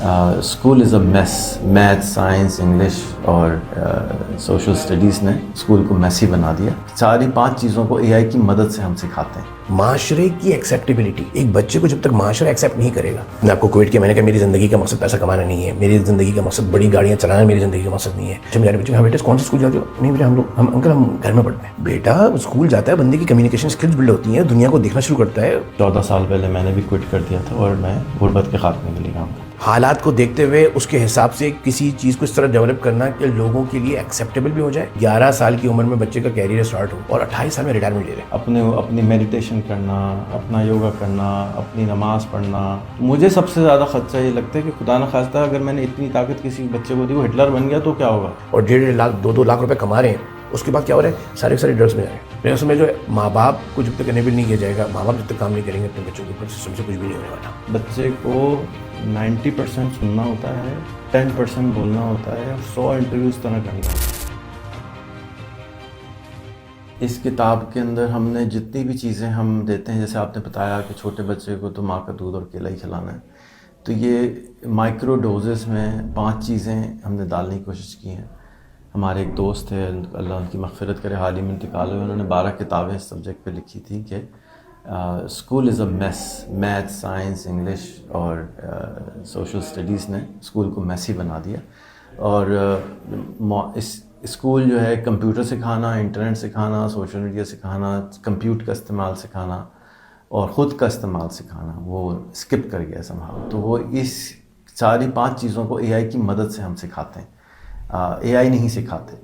School is a mass. Math, science, English اور social studies نے school کو Messi بنا دیا. ساری 5 چیزوں کو اے آئی کی مدد سے ہم سکھاتے ہیں. معاشرے کی ایکسیپٹیبلٹی، ایک بچے کو جب تک معاشرہ ایکسیپٹ نہیں کرے گا. میں آپ کو کوئٹ کیا، میں نے کہا میری زندگی کا مقصد پیسہ کمانا نہیں ہے، میری زندگی کا مقصد بڑی گاڑیاں چلانا میری زندگی کا مقصد نہیں ہے. اچھا میرے بچے بیٹے کون سے اسکول جاتے ہو؟ نہیں بیٹا ہم انکل ہم گھر میں پڑھتے ہیں. بیٹا اسکول جاتا ہے، بندے کی کمیونیکیشن اسکلز بلڈ ہوتی ہیں، دنیا کو دیکھنا شروع کرتا ہے. 14 سال پہلے میں نے بھی کوئٹ کر دیا تھا اور میں غربت کے خاتمے کے لیے کام کرتا ہوں. حالات کو دیکھتے ہوئے اس کے حساب سے کسی چیز کو اس طرح ڈیولپ کرنا کہ لوگوں کے لیے ایکسیپٹیبل بھی ہو جائے. 11 سال کی عمر میں بچے کا کیریئر اسٹارٹ ہو اور 28 سال میں ریٹائرمنٹ لے رہے. اپنی میڈیٹیشن کرنا، اپنا یوگا کرنا، اپنی نماز پڑھنا. مجھے سب سے زیادہ خدشہ یہ لگتا ہے کہ خدا نخواستہ اگر میں نے اتنی طاقت کسی بچے کو دی وہ ہٹلر بن گیا تو کیا ہوگا. اور 1.5 لاکھ 2 لاکھ روپے کما رہے ہیں، اس کے بعد کیا ہو رہا ہے؟ سارے ڈرگس میں جا رہے ہیں. میرے اس میں جو ہے ماں باپ کو جب تک انیبل نہیں کیا جائے گا، ماں باپ جب تک کام نہیں کریں گے اپنے بچوں کے اوپر، سسٹم سے کچھ بھی نہیں ہونے والا. بچے کو 90% سننا ہوتا ہے، 10% بولنا ہوتا ہے، 100 انٹرویو اس طرح کرنا ہوتا ہے. اس کتاب کے اندر ہم نے جتنی بھی چیزیں ہم دیتے ہیں، جیسے آپ نے بتایا کہ چھوٹے بچے کو تو ماں کا دودھ اور کیلا ہی کھلانا ہے، تو یہ مائکرو ڈوزز میں 5 چیزیں ہم نے ڈالنے کی کوشش کی ہیں. ہمارے ایک دوست ہے، اللہ ان کی مغفرت کرے، حال ہی میں انتقال ہوئے، انہوں نے 12 کتابیں اس سبجیکٹ پہ لکھی تھی کہ school is a mass. Math, science, English اور سوشل اسٹڈیز نے اسکول کو میسی بنا دیا. اور اس اسکول جو ہے کمپیوٹر سکھانا، انٹرنیٹ سکھانا، سوشل میڈیا سکھانا، کمپیوٹر کا استعمال سکھانا اور خود کا استعمال سکھانا وہ اسکپ کر گیا سمہاؤ. تو وہ اس ساری 5 چیزوں کو اے آئی کی مدد سے ہم سکھاتے ہیں. اے آئی نہیں سکھاتے.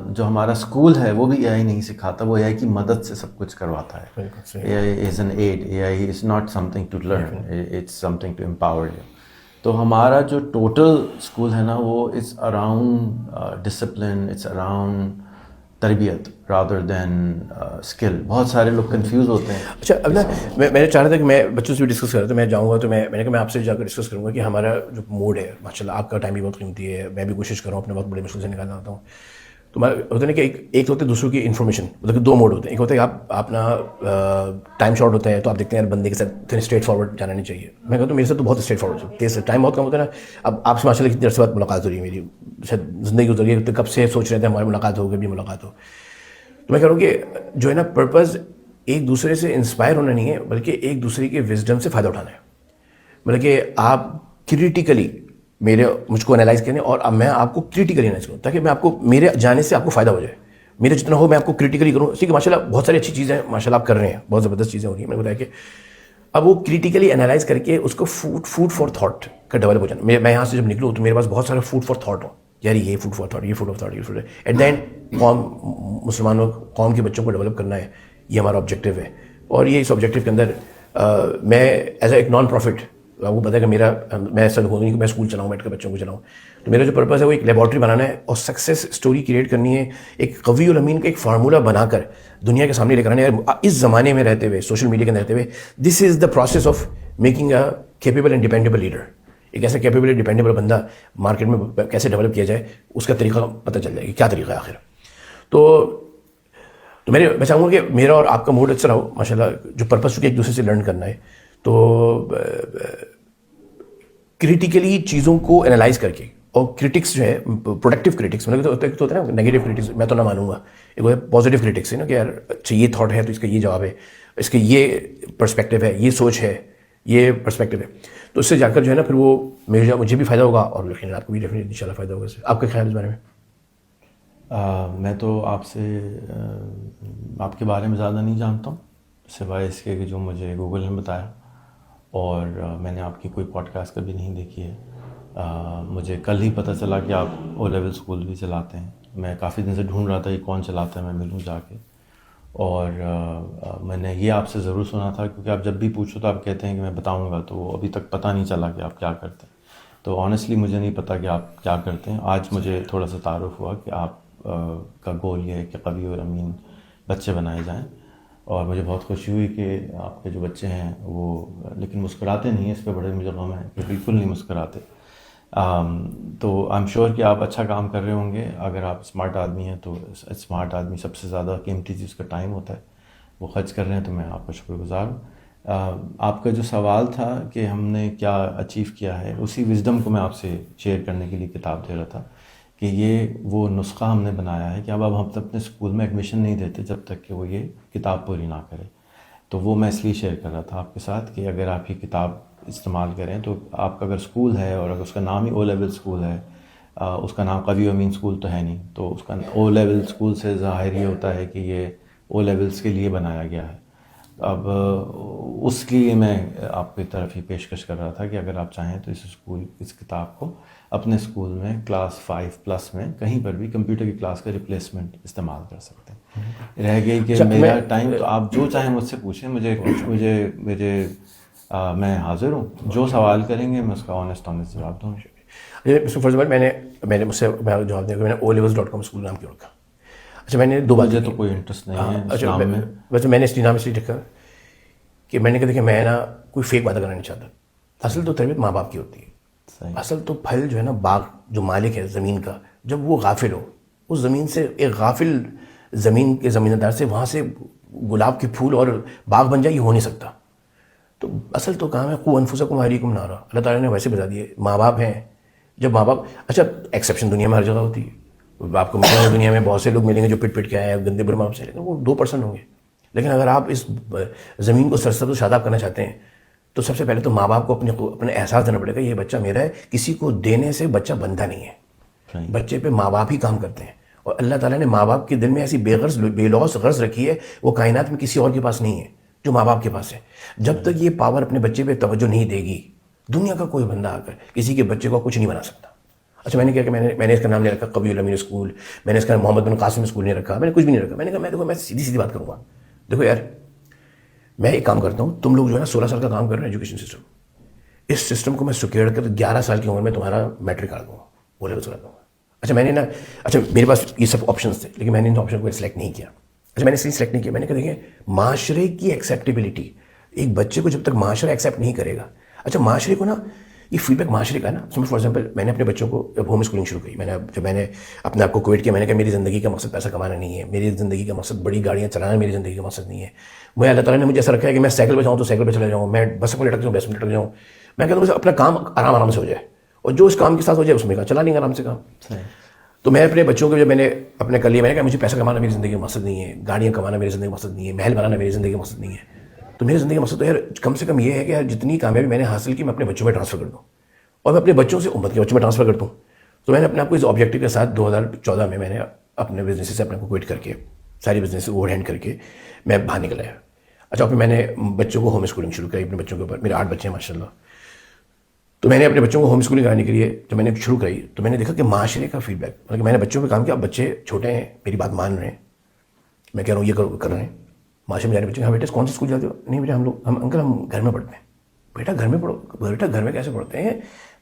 جو ہمارا اسکول ہے وہ بھی اے آئی نہیں سکھاتا، وہ اے آئی کی مدد سے سب کچھ کرواتا ہے. A I is an aid. A I is not something to learn, it's something to empower you. تو ہمارا جو ٹوٹل اسکول ہے نا وہ it's around discipline, it's around تربیت رادر دین اسکل. بہت سارے لوگ کنفیوز ہوتے ہیں. اچھا اب نا میں چاہ رہا تھا کہ میں بچوں سے بھی ڈسکس کر رہا تھا، میں جاؤں گا تو میں نے کہا میں آپ سے جا کر ڈسکس کروں گا کہ ہمارا جو موڈ ہے، ماشاء اللہ آپ کا ٹائم بھی بہت قیمتی ہے، میں بھی کوشش کر رہا ہوں اپنے بہت بڑے مشکل سے نکالنا ہوتا ہوں. تو ہوتا ہے کہ ایک ہوتے ہیں دوسروں کی انفارمیشن، مطلب کہ 2 موڈ ہوتے ہیں. ایک ہوتا ہے کہ آپ اپنا ٹائم شارٹ ہوتا ہے تو آپ دیکھتے ہیں بندے کے ساتھ اتنے اسٹریٹ فارورڈ جانا نہیں چاہیے. میں کہتا ہوں میرے ساتھ تو بہت اسٹریٹ فارورڈ، ٹائم بہت کم ہوتا ہے نا. اب آپ سے ماشاء اللہ کتنی عرصے بعد ملاقات ہو رہی ہے میری، شاید زندگی گزر گئی، کب سے سوچ رہے تھے ہماری ملاقات ہو، کبھی ملاقات ہو. تو میں کہہ رہا ہوں کہ جو ہے نا پرپز ایک دوسرے سے انسپائر ہونا نہیں ہے، بلکہ ایک دوسرے کے وزڈم سے فائدہ اٹھانا ہے. مطلب کہ آپ کریٹیکلی مجھ کو انالائز کریں اور اب میں آپ کو کریٹیکلی انالائز کروں تاکہ میں آپ کو میرے جانے سے آپ کو فائدہ ہو جائے. میرے جتنا ہو میں آپ کو کریٹیکلی کروں. ٹھیک ہے، ماشاء اللہ بہت ساری اچھی چیزیں ماشاء اللہ آپ کر رہے ہیں، بہت زبردست چیزیں ہو رہی ہیں. میں نے بتایا کہ اب وہ کریٹیکلی انالائز کر کے اس کو فوڈ فار تھاٹ کا ڈیولپ ہو جانا. میں یہاں سے جب نکلوں تو میرے پاس بہت سارے فوڈ فار تھاٹ ہوں. یار یہ فوڈ فار تھاٹ، یہ فوڈ آف تھاٹ، یہ فوڈ ایٹ دا اینڈ مسلمانوں قوم کے بچوں کو ڈیولپ کرنا ہے، یہ ہمارا آبجیکٹو ہے. اور یہ اس آبجیکٹو کے اندر میں ایز اے ایک نان پروفٹ، آپ کو پتہ ہے کہ میں ایسا ہو نہیں کہ میں اسکول چلاؤں، بیٹھ کر بچوں کو چلاؤں. تو میرا جو پرپز ہے وہ ایک لیبارٹری بنانا ہے اور سکسیس اسٹوری کریٹ کرنی ہے، ایک قوی الامین کا ایک فارمولہ بنا کر دنیا کے سامنے لے کر آنا ہے. اس زمانے میں رہتے ہوئے، سوشل میڈیا کے اندر رہتے ہوئے، this is the process of making a capable and dependable leader. ایک ایسا کیپیبل اینڈ ڈیپینڈیبل بندہ مارکیٹ میں کیسے ڈیولپ کیا جائے، اس کا طریقہ پتہ چل جائے کہ کیا طریقہ ہے آخر. تو میں چاہوں گا کہ میرا اور آپ کا موڈ اچھا رہو ماشاء اللہ. جو پرپز چونکہ ایک دوسرے سے لرن کرنا ہے، تو کریٹیکلی چیزوں کو انالائز کر کے، اور کرٹکس جو ہے پروڈکٹیو کرٹکس، مطلب تو ہوتا ہے نا نیگیٹو کرٹکس میں تو نہ مانوں گا. ایک ہوتا ہے پازیٹیو کرٹکس ہے نا کہ یار اچھا یہ تھاٹ ہے تو اس کا یہ جواب ہے، اس کا یہ پرسپیکٹیو ہے، یہ سوچ ہے، یہ پرسپیکٹیو ہے. تو اس سے جا کر جو ہے نا پھر وہ مجھے بھی فائدہ ہوگا اور یقیناً آپ کو بھی ڈیفینیٹلی ان شاء اللہ فائدہ ہوگا. آپ کا خیال اس بارے میں؟ میں تو آپ سے آپ کے بارے میں زیادہ نہیں جانتا ہوں، سوائے اس کے کہ جو مجھے گوگل نے بتایا، اور میں نے آپ کی کوئی پوڈ کاسٹ کبھی نہیں دیکھی ہے. مجھے کل ہی پتہ چلا کہ آپ او لیول اسکول بھی چلاتے ہیں. میں کافی دن سے ڈھونڈ رہا تھا کہ کون چلاتا ہے، میں ملوں جا کے. اور میں نے یہ آپ سے ضرور سنا تھا کیونکہ آپ جب بھی پوچھو تو آپ کہتے ہیں کہ میں بتاؤں گا، تو ابھی تک پتہ نہیں چلا کہ آپ کیا کرتے ہیں. تو آنیسٹلی مجھے نہیں پتہ کہ آپ کیا کرتے ہیں. آج مجھے تھوڑا سا تعارف ہوا کہ آپ کا گول یہ ہے کہ قوی اور امین بچے بنائے جائیں. اور مجھے بہت خوشی ہوئی کہ آپ کے جو بچے ہیں وہ لیکن مسکراتے نہیں ہیں، اس پہ بڑے مجھے غم ہے کہ بالکل نہیں مسکراتے. تو آئی ایم شیور کہ آپ اچھا کام کر رہے ہوں گے. اگر آپ اسمارٹ آدمی ہیں تو اسمارٹ آدمی سب سے زیادہ قیمتی چیز کا ٹائم ہوتا ہے، وہ خرچ کر رہے ہیں، تو میں آپ کا شکر گزار ہوں. آپ کا جو سوال تھا کہ ہم نے کیا اچیو کیا ہے، اسی وزڈم کو میں آپ سے شیئر کرنے کے لیے کتاب دے رہا تھا کہ یہ وہ نسخہ ہم نے بنایا ہے کہ اب ہم اپنے اسکول میں ایڈمیشن نہیں دیتے جب تک کہ وہ یہ کتاب پوری نہ کرے. تو وہ میں اس لیے شیئر کر رہا تھا آپ کے ساتھ کہ اگر آپ یہ کتاب استعمال کریں تو آپ کا اگر اسکول ہے اور اگر اس کا نام ہی او لیول اسکول ہے، اس کا نام قوی امین اسکول تو ہے نہیں، تو اس کا او لیول اسکول سے ظاہر یہ ہوتا ہے کہ یہ او لیولس کے لیے بنایا گیا ہے. اب اس لیے میں آپ کی طرف ہی پیشکش کر رہا تھا کہ اگر آپ چاہیں تو اس کتاب کو اپنے اسکول میں کلاس 5+ میں کہیں پر بھی کمپیوٹر کی کلاس کا ریپلیسمنٹ استعمال کر سکتے ہیں. رہ گئی کہ میرا ٹائم، تو آپ جو چاہیں مجھ سے پوچھیں، میں حاضر ہوں. جو سوال کریں گے میں اس کا آنیسٹ جواب دوں. فرض میں نے مجھ سے جواب دیا کہ میں نے olevels.com اسکول نام کیوں رکھا. اچھا میں نے دو باتیں، مجھے تو کوئی انٹرسٹ نہیں ہے اس نام میں. ویسے میں نے اس نام اس لیے رکھا کہ میں نے کہا دیکھیں میں نا کوئی فیک باتیں کرنا نہیں چاہتا. اصل تو تربیت ماں باپ کی ہوتی ہے. اصل تو پھل جو ہے نا باغ جو مالک ہے زمین کا، جب وہ غافل ہو، اس زمین سے ایک غافل زمین کے زمیندار سے وہاں سے گلاب کے پھول اور باغ بن جائے، یہ ہو نہیں سکتا. تو اصل تو کام ہے قوا انفسکم واہلیکم نارا. اللہ تعالیٰ نے ویسے بتا دیے ماں باپ ہیں. جب ماں باپ، اچھا ایکسیپشن دنیا میں ہر جگہ ہوتی ہے، آپ کو ملیں گے دنیا میں بہت سے لوگ ملیں گے جو پٹ پٹ کے آئے ہیں گندے برے ماں باپ سے، لیکن وہ 2% ہوں گے. لیکن اگر آپ اس زمین کو سرسبز و شاداب کرنا چاہتے ہیں تو سب سے پہلے تو ماں باپ کو اپنے احساس دینا پڑے گا یہ بچہ میرا ہے. کسی کو دینے سے بچہ بنتا نہیں ہے، بچے پہ ماں باپ ہی کام کرتے ہیں. اور اللہ تعالیٰ نے ماں باپ کے دل میں ایسی بے لوث غرض رکھی ہے، وہ کائنات میں کسی اور کے پاس نہیں ہے جو ماں باپ کے پاس ہے. جب تک یہ پاور اپنے بچے پہ توجہ نہیں دے گی، دنیا کا کوئی بندہ آ کر کسی کے بچے کو کچھ نہیں بنا سکتا. اچھا میں نے کیا کہ میں نے اس کا نام نہیں رکھا قوی الامین اسکول، میں نے اس کا محمد بن قاسم اسکول نہیں رکھا، میں نے کچھ بھی نہیں رکھا. میں نے کہا دیکھو میں سیدھی بات کروں گا. دیکھو یار میں ایک کام کرتا ہوں، تم لوگ جو ہے نا 16 سال کا کام کر رہے ہیں ایجوکیشن سسٹم، اس سسٹم کو میں سکیڑ کر 11 سال کی عمر میں تمہارا میٹرک کر دوں گا، وہ لیول کرا دوں گا. اچھا میں نے نا، اچھا میرے پاس یہ سب آپشنس تھے لیکن میں نے ان آپشن کو سلیکٹ نہیں کیا. اچھا میں نے اس لیے سلیکٹ نہیں کیا، میں نے کہا دیکھیں معاشرے کی ایکسیپٹیبلٹی، ایک بچے کو جب تک معاشرہ ایکسیپٹ نہیں کرے گا، اچھا معاشرے کو نا یہ فیڈ بیک معاشرے کا ہے نا. فار ایگزامپل میں نے اپنے بچوں کو جب ہوم اسکولنگ شروع کی، جب میں نے اپنے آپ کو کوئٹ کیا، میں نے کہا میری زندگی کا مقصد پیسہ کمانا نہیں ہے، میری زندگی کا مقصد بڑی گاڑیاں چلانا میری زندگی کا مقصد نہیں ہے. میں اللہ تعالیٰ نے مجھے ایسا رکھا ہے کہ میں سائیکل پہ جاؤں تو سائیکل پہ چلا جاؤں، میں بس میں لٹک جاؤں بس میں لٹک جاؤں. میں کہتا ہوں بس اپنا کام آرام سے ہو جائے، اور جو اس کام کے ساتھ ہو جائے اس میں کا چلا لیں گے آرام سے کام. تو میں اپنے بچوں کو جب میں نے اپنے کر لیا، میں نے کہا مجھے پیسہ کمانا میری زندگی کا مقصد نہیں ہے، گاڑیاں کمانا میری زندگی کا مقصد نہیں ہے، محل بنانا میری زندگی کا مقصد نہیں ہے. تو میری زندگی کا مقصد تو یار کم سے کم یہ ہے کہ یار جتنی کامیابی میں نے حاصل کی میں اپنے بچوں میں ٹرانسفر کر دوں، اور میں اپنے بچوں سے امت کے بچوں میں ٹرانسفر کر دوں. تو میں نے اپنے آپ کو اس آبجیکٹو کے ساتھ 2014 میں نے اپنے بزنس سے اپنے کو کوئٹ کر کے ساری بزنس اوور ہینڈ کر کے میں باہر نکل آیا. اچھا پھر میں نے بچوں کو ہوم اسکولنگ شروع کری اپنے بچوں کے اوپر. میرے 8 بچے ہیں ماشاء اللہ. تو میں نے اپنے بچوں کو ہوم اسکولنگ کرانے کے لیے جب میں نے شروع کری تو میں نے دیکھا کہ معاشرے کا فیڈ بیک، مطلب کہ میں نے بچوں پہ کام کیا. اب بچے چھوٹے ہیں، میری بات مان رہے ہیں، میں کہہ رہا ہوں یہ کر رہے ہیں. معاشرے میں جانے بچے، ہاں بیٹا کون سے اسکول جاتے ہو؟ نہیں بیٹا ہم انکل ہم گھر میں پڑھتے ہیں. بیٹا گھر میں پڑھو. بیٹا گھر میں کیسے پڑھتے ہیں؟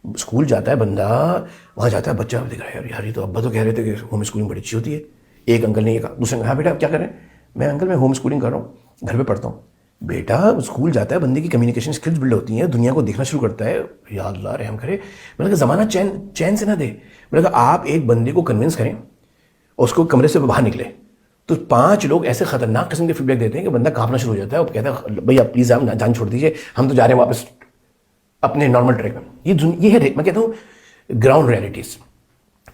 اسکول جاتا ہے بندہ، وہاں جاتا ہے بچہ دیکھ رہا ہے یار یہ تو ابا تو کہہ رہے تھے کہ ہوم اسکولنگ بڑی اچھی ہوتی ہے. ایک انکل نے یہ کہا، دوسرے ہاں بیٹا کیا کر رہے ہیں؟ میں انکل میں ہوم اسکولنگ کر رہا ہوں، گھر پہ پڑھتا ہوں. بیٹا اسکول جاتا ہے بندے کی کمیونیکیشن اسکلز بلڈ ہوتی ہیں، دنیا کو دیکھنا شروع کرتا ہے. یا اللہ رحم کرے. میں نے کہا زمانہ چین سے نہ دے. میں نے کہا آپ ایک بندے کو کنونس کریں اور اس کو کمرے سے باہر نکلے تو 5 لوگ ایسے خطرناک قسم کے فیڈ بیک دیتے ہیں کہ بندہ کانپنا شروع ہو جاتا ہے اور کہتا ہے بھائی آپ پلیز آپ جان چھوڑ دیجیے، ہم تو جا رہے ہیں واپس اپنے نارمل ٹریک میں. یہ ہے میں کہتا ہوں گراؤنڈ ریئلٹیز.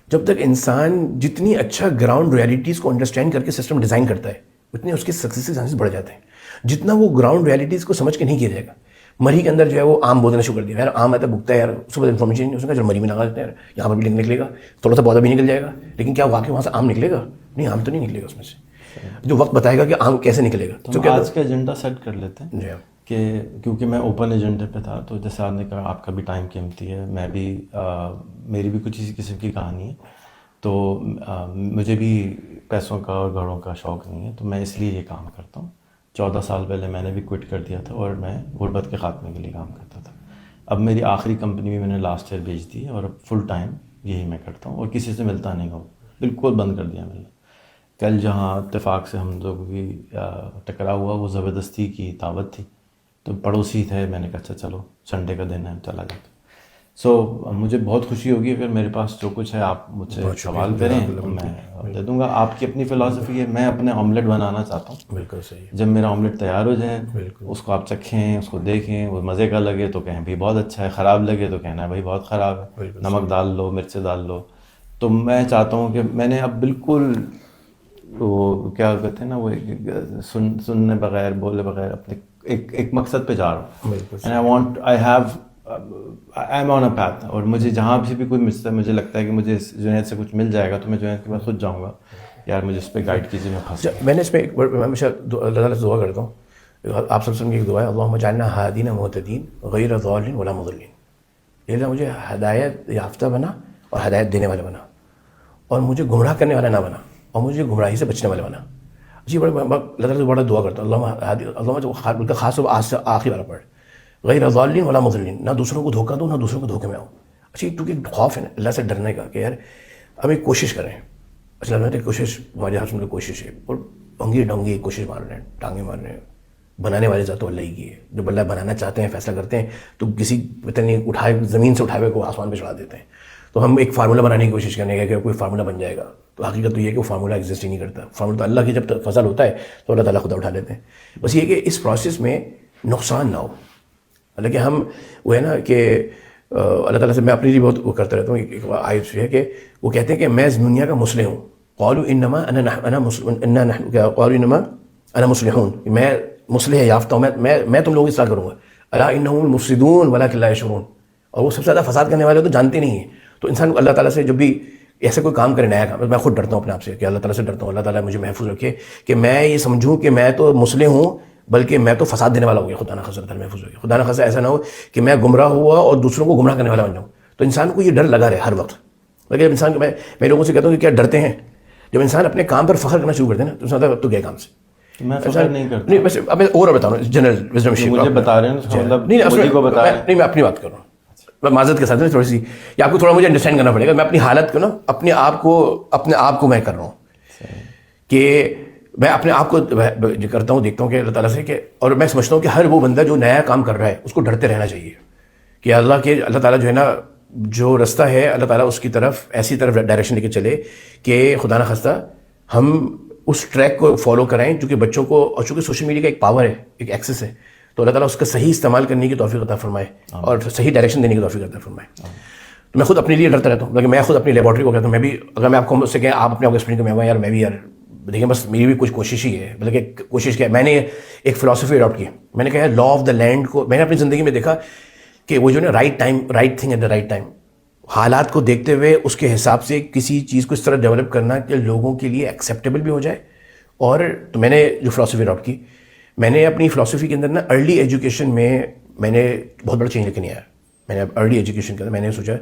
جب تک انسان جتنی اچھا گراؤنڈ ریئلٹیز کو انڈرسٹینڈ کر کے سسٹم ڈیزائن کرتا ہے اتنے اس کے سکسیس کے چانسز بڑھ جاتے ہیں. جتنا وہ گراؤنڈ ریئلٹیز کو سمجھ کے نہیں کیا جائے گا. مری کے اندر جو ہے وہ آم بولنا شروع کر دیا، یار آم آتا ہے بکتا ہے یار، اس کو انفارمیشن نہیں، اس نے کہا چلو مری میں لگا دیتے ہیں، یہاں پر بھی نکلے گا، تھوڑا سا پودا بھی نکل جائے گا، لیکن کیا واقعی وہاں سے آم نکلے گا؟ نہیں، آم تو نہیں نکلے گا اس میں سے. جو وقت بتائے گا کہ آم کیسے نکلے گا. تو آج کا ایجنڈا سیٹ کر لیتے ہیں جی کہ کیونکہ میں اوپن ایجنڈے پہ تھا، تو جیسے آپ نے کہا آپ کا بھی ٹائم قیمتی ہے، میں بھی میری بھی کچھ اسی قسم کی کہانی ہے. تو مجھے بھی پیسوں کا اور گھروں کا شوق نہیں ہے، تو میں اس لیے یہ کام کرتا ہوں. 14 سال پہلے میں نے بھی کوئٹ کر دیا تھا اور میں غربت کے خاتمے کے لیے کام کرتا تھا. اب میری آخری کمپنی بھی میں نے لاسٹ ایئر بیچ دی ہے اور اب فل ٹائم یہی میں کرتا ہوں اور کسی سے ملتا نہیں ہوں، بالکل بند کر دیا میں نے. کل جہاں اتفاق سے ہم لوگوں کی ٹکرا ہوا وہ زبردستی کی دعوت تھی، تو پڑوسی تھے، میں نے کہا اچھا چلو سنڈے کا دن ہے چلا جاتا. سو مجھے بہت خوشی ہوگی اگر میرے پاس جو کچھ ہے آپ مجھ سے سوال کریں تو میں دے دوں گا. آپ کی اپنی فلاسفی ہے, میں اپنے آملیٹ بنانا چاہتا ہوں. بالکل صحیح. جب میرا آملیٹ تیار ہو جائے, اس کو آپ چکھیں, اس کو دیکھیں, وہ مزے کا لگے تو کہیں بھائی بہت اچھا ہے, خراب لگے تو کہنا ہے بھائی بہت خراب ہے, نمک ڈال لو, مرچیں ڈال لو. تو میں چاہتا ہوں کہ میں نے اب بالکل وہ کیا کہتے ہیں نا, وہ سننے بغیر بولے بغیر اپنے ایک مقصد پہ جا رہا ہوں. And I want, I am on a path. اور مجھے جہاں سے بھی کوئی ملتا ہے, مجھے لگتا ہے کہ مجھے جنید سے کچھ مل جائے گا تو میں جنید کے پاس خود جاؤں گا, یار مجھے اس پہ گائیڈ کیجیے, میں پھنس. میں نے اس میں ہمیشہ اللہ تعالیٰ سے دعا کرتا ہوں, آپ سب کی ایک دعا ہے, اللہم اجعلنا ہادین مہتدین غیر ضالین ولا مضلین. یہ اللہ مجھے ہدایت یافتہ بنا اور ہدایت دینے والا بنا, اور مجھے گمراہ کرنے والا نہ بنا, اور مجھے گمراہی سے بچنے والا بنا. جی بڑا اللہ تعالیٰ سے بڑا دعا کرتا ہوں, اللہ خاص طور پر آخری والا پڑھ, غیر ضالین ولا مضلین, نہ دوسروں کو دھوکہ دوں نہ دوسروں کو دھوکے میں آؤں. اچھا کیونکہ خوف ہے نا اللہ سے ڈرنے کا کہ یار ہم ایک کوشش کریں. اچھا اللہ نے کوشش, ہمارے ہاتھ میں کوشش ہے, اور ڈھونگی ڈھونگی کوشش مار رہے ہیں, ٹانگیں مار رہے ہیں. بنانے والے ذات تو اللہ ہی کی ہے. جب اللہ بنانا چاہتے ہیں, فیصلہ کرتے ہیں, تو کسی پتہ نہیں اٹھائے زمین سے اٹھائے ہوئے کو آسمان پہ چڑھا دیتے ہیں. تو ہم ایک فارمولہ بنانے کی کوشش کرنے کا کہ کوئی فارمولہ بن جائے گا, تو حقیقت تو یہ ہے کہ وہ فارمولہ ایگزسٹ ہی نہیں کرتا. فارمولہ تو اللہ کی جب فضل ہوتا ہے تو اللہ تعالیٰ خدا اٹھا لیتے ہیں. بس یہ کہ اس پروسیس میں نقصان نہ ہو. حالانکہ ہم وہ ہے نا کہ اللہ تعالیٰ سے میں اپنی لیے بہت وہ کرتا رہتا ہوں. ایک آیت ہے کہ وہ کہتے ہیں کہ میں اس دنیا کا مصلح ہوں. قالوا انما انا مصلحون, میں مصلح یافتہ ہوں, میں تم لوگوں کی اصلاح کروں گا. الا انهم المفسدون ولكن لا يشعرون. اور وہ سب سے زیادہ فساد کرنے والے تو جانتے نہیں ہیں. تو انسان کو اللہ تعالیٰ سے جب بھی ایسے کوئی کام کرے, نیا کام, میں خود ڈرتا ہوں اپنے آپ سے کہ اللہ تعالیٰ سے ڈرتا ہوں, اللہ تعالیٰ مجھے محفوظ رکھے کہ میں یہ سمجھوں کہ میں تو مصلح ہوں, بلکہ میں تو فساد دینے والا ہو گیا. خدا نہ خاصہ محفوظ رکھے, خدا نہ خاصہ ایسا نہ ہو کہ میں گمراہ ہوا اور دوسروں کو گمراہ کرنے والا بن جاؤں. تو انسان کو یہ ڈر لگا رہے ہر وقت. لیکن جب انسان میں لوگوں سے کہتا ہوں کہ کیا ڈرتے ہیں, جب انسان اپنے کام پر فخر کرنا شروع کرتے ہیں نا تو انسان اب تو گئے کام سے. میں فخر نہیں کرتا. نہیں بس اب میں اور بتا رہا ہوں جنرل وزڈم شیپ مجھے بتا رہے ہیں, مطلب نہیں کو بتا رہے ہیں. نہیں میں اپنی بات کر رہا ہوں, میں معذرت کے ساتھ تھوڑی سی, یا آپ کو تھوڑا مجھے انڈرسٹینڈ کرنا پڑے گا. میں اپنی حالت کو نا اپنے آپ کو میں کر رہا ہوں کہ میں اپنے آپ کو کرتا ہوں, دیکھتا ہوں کہ اللہ تعالیٰ سے کہ, اور میں سمجھتا ہوں کہ ہر وہ بندہ جو نیا کام کر رہا ہے اس کو ڈرتے رہنا چاہیے کہ اللہ تعالیٰ جو ہے نا, جو رستہ ہے اللہ تعالیٰ اس کی طرف ایسی طرف ڈائریکشن لے کے چلے کہ خدا نہ خواستہ ہم اس ٹریک کو فالو کرائیں, چونکہ بچوں کو, اور چونکہ سوشل میڈیا کا ایک پاور ہے, ایک ایکسس ہے, تو اللہ تعالیٰ اس کا صحیح استعمال کرنے کی توفیق عطا فرمائے اور صحیح ڈائریکشن دینے کی توفیق عطا فرمائے. تو میں خود اپنے لیے ڈرتا رہتا ہوں, لیکن میں خود اپنی لیبارٹری کو کہتا ہوں, میں بھی اگر میں آپ کو مجھ سے کہیں آپ اپنے آپ کو ایکسپلین کریں, یار میں بھی یار دیکھیں بس میری بھی کچھ کوشش ہی ہے, بلکہ کوشش کیا, میں نے ایک فلاسفی اڈاپٹ کی. میں نے کہا لا آف دا لینڈ کو میں نے اپنی زندگی میں دیکھا کہ وہ جو نا right time, right thing at the right time, حالات کو دیکھتے ہوئے اس کے حساب سے کسی چیز کو اس طرح ڈیولپ کرنا کہ لوگوں کے لیے ایکسیپٹیبل بھی ہو جائے. اور تو میں نے جو فلاسفی اڈاپٹ کی, میں نے اپنی فلاسفی کے اندر نا ارلی ایجوکیشن میں نے بہت بڑا چینج لے کے نہیں آیا. میں نے اب ارلی ایجوکیشن کے اندر میں نے سوچا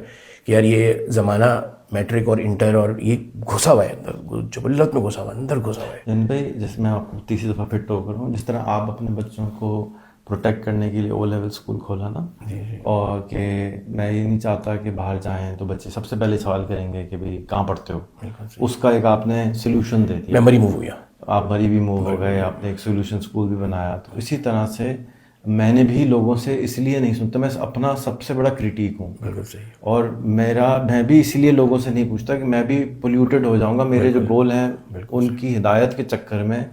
کہ یار یہ زمانہ میٹرک اور انٹر اور یہ گھسا ہوا ہے اندر, جبلت میں گھسا ہوا ہے, اندر گھسا ہوا ہے. جن بھائی جیسے میں آپ کو تیسری دفعہ پھر ٹوک رہا ہوں, جس طرح آپ اپنے بچوں کو پروٹیکٹ کرنے کے لیے او لیول اسکول کھولا نا, اور کہ میں یہ نہیں چاہتا کہ باہر جائیں تو بچے سب سے پہلے سوال کریں گے کہ بھائی کہاں پڑھتے ہو, اس کا ایک آپ نے سلوشن دے دیا. میں مری موو ہو گیا, آپ مری بھی موو ہو گئے, آپ نے ایک سولوشن اسکول بھی بنایا. تو اسی طرح سے میں نے بھی لوگوں سے اس لیے نہیں سنتا, میں اپنا سب سے بڑا کریٹیک ہوں. بالکل صحیح. اور میں بھی اسی لیے لوگوں سے نہیں پوچھتا کہ میں بھی پولیوٹیڈ ہو جاؤں گا. میرے جو گول ہیں ان کی ہدایت کے چکر میں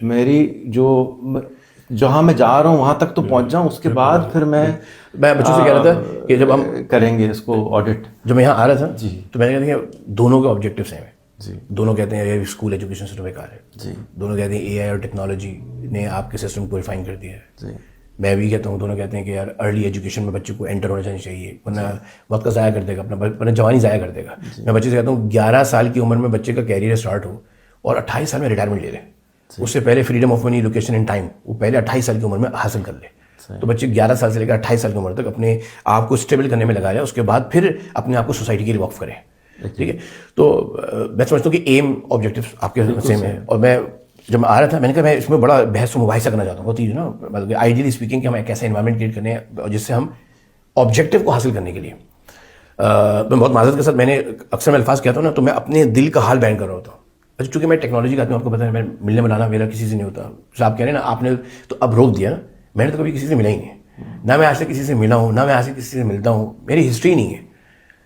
میری جہاں میں جا رہا ہوں وہاں تک تو پہنچ جاؤں, اس کے بعد پھر میں بچوں سے کہہ رہا تھا کہ جب ہم کریں گے اس کو آڈٹ, جب میں یہاں آ رہا تھا جی, تو میں نے کہا کہ دونوں کے آبجیکٹیوس ہیں جی. دونوں کہتے ہیں یہ اسکول ایجوکیشن سسٹم بیکار ہے جی. دونوں کہتے ہیں اے آئی اور ٹیکنالوجی نے آپ کے سسٹم کو ریفائن کر دیا ہے جی. میں بھی کہتا ہوں, دونوں کہتے ہیں کہ یار ارلی ایجوکیشن میں بچے کو انٹر ہونا چاہیے, ورنہ وقت کا ضائع کر دے گا, اپنا جوانی ضائع کر دے گا. میں بچے سے کہتا ہوں 11 سال کی عمر میں بچے کا کیریئر اسٹارٹ ہو اور 28 سال میں ریٹائرمنٹ لے لے. اس سے پہلے freedom of money, location and time وہ پہلے 28 سال کی عمر میں حاصل کر لے. تو بچے 11 سال سے لے کر 28 سال کی عمر تک اپنے آپ کو اسٹیبل کرنے میں لگا لیں, اس کے بعد پھر اپنے آپ کو سوسائٹی کے لیے وقف کریں. ٹھیک ہے, تو میں سمجھتا ہوں کہ ایم آبجیکٹیو آپ کے سیم ہے. اور میں جب میں آ رہا تھا میں نے کہا میں اس میں بڑا بحث و مباحثہ کرنا چاہتا ہوں. ہوتی ہے نا مطلب آئیڈیلی اسپیکنگ کہ ہم ایک ایسا انوائرمنٹ کریٹ کریں جس سے ہم آبجیکٹیو کو حاصل کرنے کے لیے, میں بہت معذرت کے ساتھ میں نے اکثر میں الفاظ کہتا ہوں نا, تو میں اپنے دل کا حال بیان کر رہا ہوتا ہوں. اچھا چونکہ میں ٹیکنالوجی کا آدمی, آپ کو پتا ہے میں ملنے ملانا میرا کسی سے نہیں ہوتا. جیسے آپ کہہ رہے ہیں نا آپ نے تو اب روک دیا نا, میں نے تو کبھی کسی سے ملا ہی نہیں, نہ میں آج تک کسی سے ملا ہوں, نہ میں آج تک کسی سے ملتا ہوں, میری ہسٹری نہیں ہے.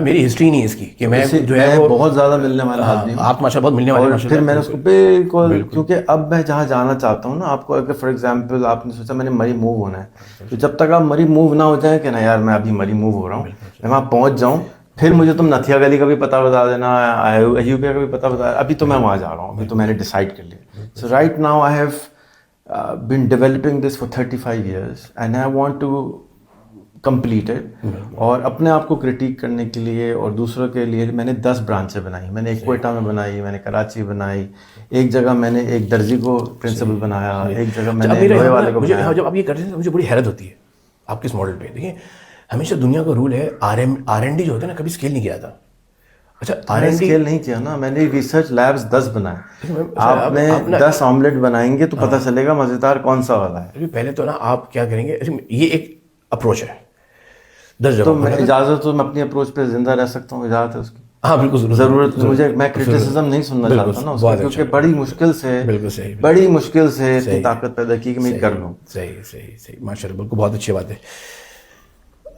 میری ہسٹری نہیں ہے اس کی کہ میں جو ہے میں بہت زیادہ ملنے والا آدمی ہوں. آپ ماشاء اللہ بہت ملنے والے اور پھر میں نے اس کو بالکل, کیونکہ اب میں جہاں جانا چاہتا ہوں نا, آپ کو اگر فار ایگزامپل آپ نے سوچا میں نے مری موو ہونا ہے, تو جب تک آپ مری موو نہ ہو جائیں کہ نا یار میں ابھی مری موو ہو رہا ہوں, میں وہاں پہنچ جاؤں, پھر مجھے تم نتھیا گلی کا بھی پتہ بتا دینا, ایوبیا کا بھی پتہ بتا. ابھی تو میں وہاں جا رہا ہوں, ابھی تو میں نے ڈیسائڈ کر لیا. So right now I have been developing this for 35 years and I want to complete it. اور اپنے آپ کو کرٹیک کرنے کے لیے اور دوسروں کے لیے میں نے 10 برانچیں بنائی. میں نے ایک کوئٹہ میں بنائی, میں نے کراچی بنائی, ایک جگہ میں نے ایک درزی کو پرنسپل بنایا, ایک جگہ میں نے لوہے والے کو بنایا. جب آپ یہ کرتے ہیں مجھے بڑی حیرت ہوتی ہے آپ کے اس ماڈل پہ. دیکھیں ہمیشہ دنیا کا رول ہے R&D جو ہوتا ہے نا, کبھی اسکیل نہیں کیا تھا. اچھا R&D اسکیل نہیں کیا نا, میں نے ریسرچ لیبس 10 بنائے. آپ نے 10 آملیٹ بنائیں گے تو پتہ چلے گا مزیدار کون سا والا ہے. پہلے تو نا آپ کیا کریں گے, یہ ایک اپروچ ہے 10 جگہ. تو میں اجازت تو میں اپنی اپروچ پہ زندہ رہ سکتا ہوں, اجازت ہے اس کی. ہاں بالکل ضرورت مجھے, میں کرٹیسزم نہیں سننا چاہتا نا اس کو, کیونکہ بڑی مشکل سے اتنی طاقت پیدا کی کہ میں کر لوں. صحیح ماشاء اللہ, بالکل بہت اچھی بات ہے.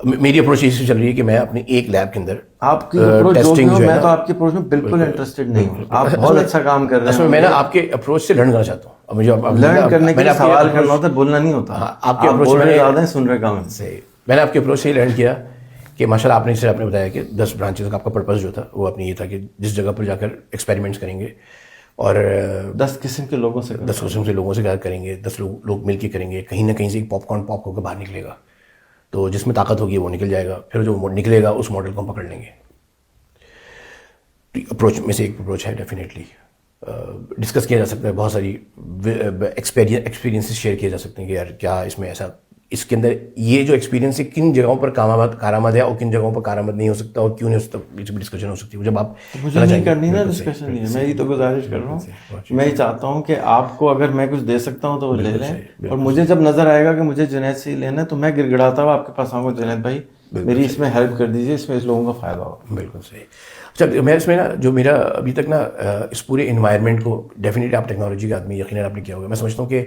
میری اپروچ اسی چل رہی ہے کہ میں اپنی ایک لیب کے اندر آپ کی اپروچ جو بھی ہو, میں تو آپ کی اپروچ میں بالکل انٹرسٹڈ نہیں ہوں. آپ بہت اچھا کام کر رہے ہیں. میں نا آپ کے اپروچ سے لرن کرنا چاہتا ہوں. اب مجھے لرن کرنے کے لیے سوال کرنا ہوتا ہے, بولنا نہیں ہوتا. آپ کے اپروچ میں زیادہ ہیں, سن رہے کام. صحیح. میں نے آپ کے اپروچ سے ہی لرن کیا کہ ماشاء اللہ آپ نے بتایا کہ 10 برانچز کا آپ کا پرپز جو تھا وہ اپنی یہ تھا کہ جس جگہ پر جا کر ایکسپیریمنٹس کریں گے اور 10 قسم کے لوگوں سے کریں گے, 10 لوگ مل کے کریں گے. کہیں نہ کہیں سے ایک پاپ کارن پاپ ہو کے باہر نکلے گا, تو جس میں طاقت ہوگی وہ نکل جائے گا. پھر جو نکلے گا اس ماڈل کو ہم پکڑ لیں گے. اپروچ میں سے ایک اپروچ ہے. ڈیفینیٹلی ڈسکس کیا جا سکتا ہے, بہت ساری ایکسپیرینسز شیئر کیے جا سکتے ہیں کہ یار کیا اس میں ایسا, اس کے اندر یہ جو ایکسپیرینس ہے کن جگہوں پر کارآمد ہے اور کن جگہوں پر کارآمد نہیں ہو سکتا اور کیوں نہیں ہو سکتا, اس پہ ڈسکشن ہو سکتی ہے. جب آپ مجھے نہیں کرنی نا ڈسکشن, نہیں ہے, میں یہ تو گزارش کر رہا ہوں. میں یہ چاہتا ہوں کہ آپ کو اگر میں کچھ دے سکتا ہوں تو وہ لے لیں, اور مجھے جب نظر آئے گا کہ مجھے جنید سے ہی لینا ہے تو میں گڑ گڑاتا ہوا آپ کے پاس آؤں گا, جنید بھائی میری اس میں ہیلپ کر دیجیے, اس میں اس لوگوں کا فائدہ ہوگا. بالکل صحیح. اچھا میں اس میں نا جو میرا ابھی تک نا اس پورے انوائرمنٹ کو, ڈیفینیٹلی آپ ٹیکنالوجی کے آدمی یقیناً آپ نے کیا ہوگا. میں سمجھتا ہوں کہ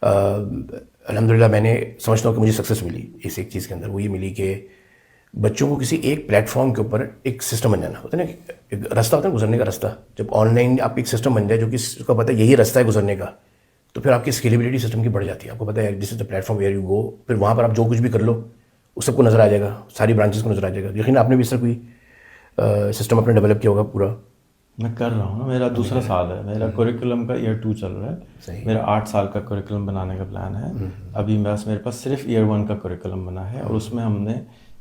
الحمدللہ میں نے سمجھتا ہوں کہ مجھے سکسیس ملی اس ایک چیز کے اندر. وہ یہ ملی کہ بچوں کو کسی ایک پلیٹ فارم کے اوپر ایک سسٹم بن جانا ہوتا ہے نا, ایک راستہ ہوتا ہے گزرنے کا راستہ. جب آن لائن آپ ایک سسٹم بن جائے جو کہ اس کا پتہ ہے یہی راستہ ہے گزرنے کا, تو پھر آپ کی اسکیلیبلٹی سسٹم کی بڑھ جاتی ہے. آپ کو پتہ ہے this is the platform where you go, پھر وہاں پر آپ جو کچھ بھی کر لو اس سب کو نظر آ جائے گا, ساری برانچز کو نظر آ جائے گا. یقیناً آپ نے بھی اس طرح کوئی سسٹم اپنے ڈیولپ کیا ہوگا پورا. میں کر رہا ہوں نا, میرا دوسرا سال ہے, میرا کوریکولم کا ایئر 2 چل رہا ہے. میرا 8 سال کا کوریکولم بنانے کا پلان ہے. ابھی بس میرے پاس صرف ایئر 1 کا کوریکولم بنا ہے, اور اس میں ہم نے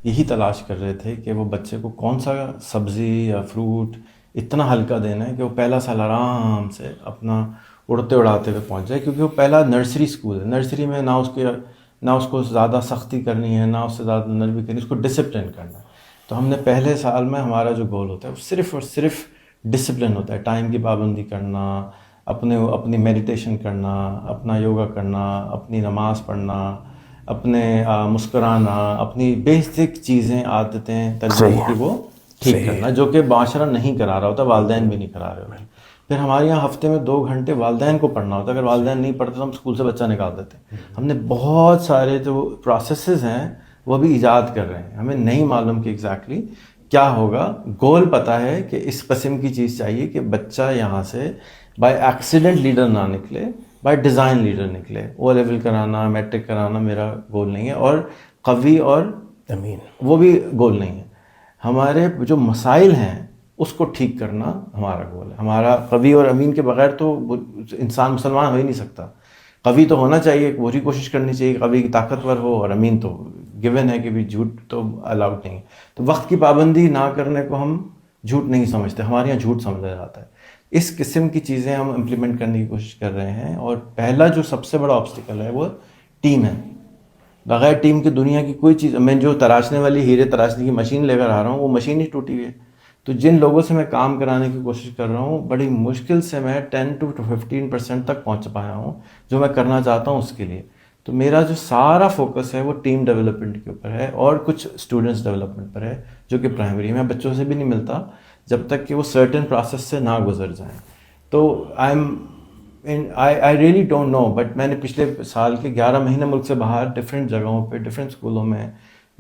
یہی تلاش کر رہے تھے کہ وہ بچے کو کون سا سبزی یا فروٹ اتنا ہلکا دینا ہے کہ وہ پہلا سال آرام سے اپنا اڑتے اڑاتے ہوئے پہنچ جائے, کیونکہ وہ پہلا نرسری اسکول ہے. نرسری میں نہ اس کو زیادہ سختی کرنی ہے, نہ اس سے زیادہ نرمی کرنی ہے, اس کو ڈسپلن کرنا ہے. تو ہم نے پہلے سال میں ہمارا جو گول ہوتا ہے وہ صرف اور صرف ڈسپلن ہوتا ہے. ٹائم کی پابندی کرنا, اپنی میڈیٹیشن کرنا, اپنا یوگا کرنا, اپنی نماز پڑھنا, اپنے مسکرانا, اپنی بیسک چیزیں عادتیں تربیت کی وہ ٹھیک کرنا, جو کہ معاشرہ نہیں کرا رہا ہوتا, والدین بھی نہیں کرا رہے ہوتے. پھر ہمارے یہاں ہفتے میں 2 گھنٹے والدین کو پڑھنا ہوتا ہے. اگر والدین نہیں پڑھتے تو ہم اسکول سے بچہ نکال دیتے. ہم نے بہت سارے جو پروسیسز ہیں وہ بھی ایجاد کر رہے ہیں. ہمیں نہیں معلوم کہ ایگزیکٹلی کیا ہوگا. گول پتہ ہے کہ اس قسم کی چیز چاہیے کہ بچہ یہاں سے بائی ایکسیڈنٹ لیڈر نہ نکلے, بائی ڈیزائن لیڈر نکلے. او لیول کرانا, میٹرک کرانا میرا گول نہیں ہے, اور قوی اور امین وہ بھی گول نہیں ہے. ہمارے جو مسائل ہیں اس کو ٹھیک کرنا ہمارا گول ہے. ہمارا قوی اور امین کے بغیر تو انسان مسلمان ہو ہی نہیں سکتا. قوی تو ہونا چاہیے, پوری کوشش کرنی چاہیے قوی طاقتور ہو, اور امین تو گیون ہے کہ بھی جھوٹ تو الاؤڈ نہیں ہے. تو وقت کی پابندی نہ کرنے کو ہم جھوٹ نہیں سمجھتے, ہمارے یہاں جھوٹ سمجھا جاتا ہے. اس قسم کی چیزیں ہم امپلیمنٹ کرنے کی کوشش کر رہے ہیں. اور پہلا جو سب سے بڑا آبسٹیکل ہے وہ ٹیم ہے. بغیر ٹیم کی دنیا کی کوئی چیز, میں جو تراشنے والی ہیرے تراشنے کی مشین لے کر آ رہا ہوں وہ مشین ہی ٹوٹی ہوئی ہے. تو جن لوگوں سے میں کام کرانے کی کوشش کر رہا ہوں, بڑی مشکل سے میں 10 to 15% تک پہنچ پایا ہوں جو میں کرنا چاہتا ہوں اس کے لیے. تو میرا جو سارا فوکس ہے وہ ٹیم ڈیولپمنٹ کے اوپر ہے, اور کچھ اسٹوڈنٹس ڈیولپمنٹ پر ہے جو کہ پرائمری. میں بچوں سے بھی نہیں ملتا جب تک کہ وہ سرٹن پروسیس سے نہ گزر جائیں. تو I really don't know, but میں نے پچھلے سال کے 11 مہینے ملک سے باہر ڈفرینٹ جگہوں پہ ڈفرینٹ اسکولوں میں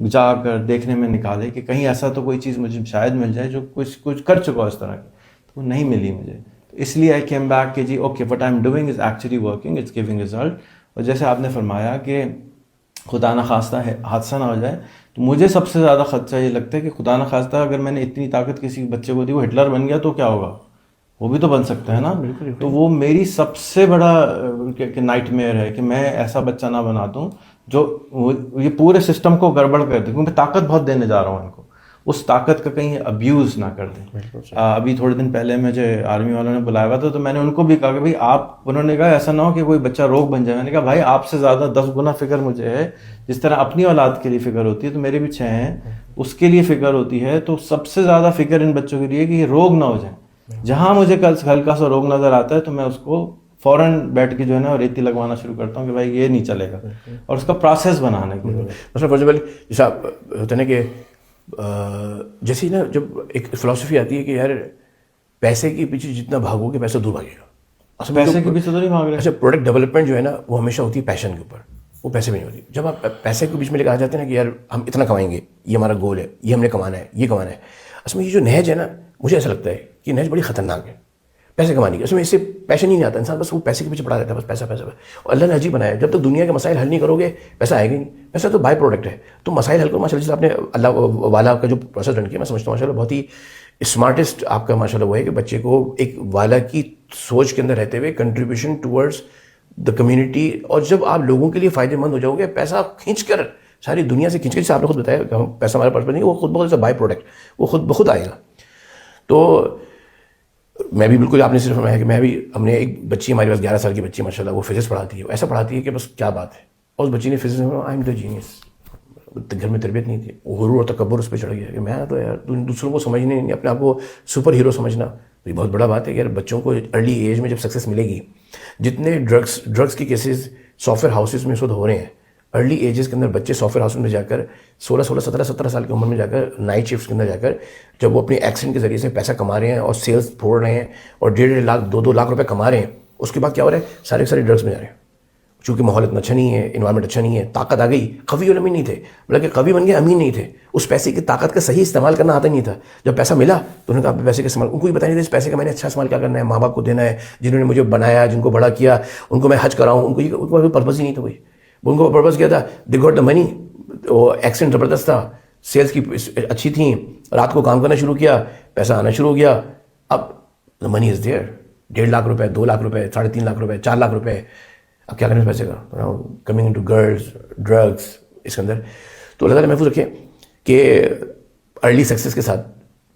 جا کر دیکھنے میں نکالے کہ کہیں ایسا تو کوئی چیز مجھے شاید مل جائے جو کچھ کر چکا اس طرح کی, تو وہ نہیں ملی مجھے. تو اس لیے آئی کیم بیک کہ جی okay what I am doing is actually working, it's giving result. اور جیسے آپ نے فرمایا کہ خدا نخواستہ حادثہ نہ ہو جائے, تو مجھے سب سے زیادہ خدشہ یہ لگتا ہے کہ خدا نخواستہ اگر میں نے اتنی طاقت کسی بچے کو دی, وہ ہٹلر بن گیا تو کیا ہوگا, وہ بھی تو بن سکتا ہے نا. تو وہ میری سب سے بڑا نائٹ میئر ہے کہ میں ایسا بچہ نہ بنا دوں جو یہ پورے سسٹم کو گڑبڑ کر دے, کیونکہ میں طاقت بہت دینے جا رہا ہوں ان کو, اس طاقت کا کہیں ابیوز نہ کر دیں. ابھی تھوڑے دن پہلے مجھے آرمی والوں نے بلایا ہوا تھا, تو میں نے ان کو بھی کہا کہ بھائی انہوں نے کہا ایسا نہ ہو کہ کوئی بچہ روگ بن جائے. میں نے کہا بھائی آپ سے زیادہ 10 گنا فکر مجھے ہے, جس طرح اپنی اولاد کے لیے فکر ہوتی ہے تو میرے بھی 6 ہیں, اس کے لیے فکر ہوتی ہے. تو سب سے زیادہ فکر ان بچوں کے لیے کہ یہ روگ نہ ہو جائیں. جہاں مجھے ہلکا سا روگ نظر آتا ہے تو میں اس کو فوراً بیٹھ کے جو ہے نا ریتی لگوانا شروع کرتا ہوں کہ بھائی یہ نہیں چلے گا, اور اس کا پروسیس بنانے کے لیے. مثلا فار ایگزامپل جیسا ہوتا ہے نا کہ جیسے نا جب ایک فلاسفی آتی ہے کہ یار پیسے کے پیچھے جتنا بھاگو گے پیسہ دور بھاگے گا. پیسے کے پیچھے تو نہیں بھاگ رہے. اچھا پروڈکٹ ڈیولپمنٹ جو ہے نا وہ ہمیشہ ہوتی ہے پیشن کے اوپر, وہ پیسے میں نہیں ہوتی. جب آپ پیسے کے بیچ میں لے کے آ جاتے ہیں نا کہ یار ہم اتنا کمائیں گے, یہ ہمارا گول ہے, یہ ہم نے کمانا ہے, یہ کمانا ہے. اصل میں یہ جو نہج ہے نا, مجھے ایسا لگتا ہے کہ یہ نہج بڑی خطرناک ہے پیسے کمانے کی. اس میں اس سے پیشن ہی نہیں آتا, انسان بس وہ پیسے کے پیچھے پڑا رہتا ہے, بس پیسہ پیسہ. اور اللہ نے عجیب بنایا ہے, جب تک دنیا کے مسائل حل نہیں کرو گے پیسہ آئے گا نہیں. پیسہ تو بائی پروڈکٹ ہے, تو مسائل حل کرو. ماشاء اللہ جیسے آپ نے اللہ والا کا جو پروسیس رن کیا, میں سمجھتا ہوں ماشاء اللہ بہت ہی اسمارٹسٹ آپ کا ماشاء اللہ وہ ہے کہ بچے کو ایک والا کی سوچ کے اندر رہتے ہوئے کنٹریبیوشن ٹورڈز دا کمیونٹی. اور جب آپ لوگوں کے لیے فائدے مند ہو جاؤ گے, پیسہ کھینچ کر ساری دنیا سے کھینچ کر, جیسے آپ نے خود بتایا کہ ہم پیسہ ہمارے پاس نہیں, وہ خود بخود بائی پروڈکٹ وہ خود بخود آئے گا. تو میں بھی بالکل آپ نے صرف فرمایا کہ میں بھی, ہم نے ایک بچی ہمارے پاس 11 سال کی بچی ماشاء اللہ, وہ فزکس پڑھاتی ہے, ایسا پڑھاتی ہے کہ بس کیا بات ہے. اور اس بچی نے فزکس میں آئی ایم دا جینیس, گھر میں تربیت نہیں تھی, غرور اور تکبر اس پہ چڑھ گیا کہ میں تو یار دوسروں کو سمجھنے نہیں, اپنے آپ کو سپر ہیرو سمجھنا, تو یہ بہت بڑا بات ہے کہ یار بچوں کو ارلی ایج میں جب سکسیس ملے گی. جتنے ڈرگس کی کیسز سافٹ ویئر ہاؤسز میں اس وقت ہو رہے ہیں, ارلی ایجز کے اندر بچے سافٹ ویئر ہاؤس میں جا کر 17 سال کی عمر میں جا کر نائٹ شفٹس کے اندر جا کر جب وہ اپنی ایکسیڈنٹ کے ذریعے سے پیسہ کما رہے ہیں اور سیلز پھوڑ رہے ہیں اور 1.5 لاکھ 2 لاکھ روپے کما رہے ہیں, اس کے بعد کیا ہو رہا ہے, سارے ڈرگس میں جا رہے ہیں. چونکہ ماحول اتنا اچھا نہیں ہے, انوائرمنٹ اچھا نہیں ہے, طاقت آ گئی. قوی اور امین نہیں تھے, بلکہ قوی بن گئے, امین نہیں تھے. اس پیسے کی طاقت کا صحیح استعمال کرنا آتا نہیں تھا. جب پیسہ ملا تو انہوں نے کہا پیسے کا استعمال, ان کو یہ بتایا نہیں تھا اس پیسے کا میں نے اچھا استعمال کیا کرنا ہے, ماں باپ کو دینا ہے, جنہوں نے مجھے بنایا, جن کو بڑا کیا, ان کو میں حج کراؤں, ان کو کوئی پرپز ہی نہیں تھا. کوئی ان کو پرپز کیا تھا, دے گاٹ دا منی. وہ ایکسیڈنٹ زبردست تھا, سیلس کی اچھی تھیں, رات کو کام کرنا شروع کیا, پیسہ آنا شروع ہو گیا. اب دا منی از دیئر, 1.5 لاکھ روپے, 2 لاکھ روپے, 3.5 لاکھ روپے, 4 لاکھ روپے. اب کیا کریں اس پیسے کا, coming in to girls, drugs اس کے اندر. تو اللہ تعالیٰ محفوظ رکھے کہ ارلی سکسیس کے ساتھ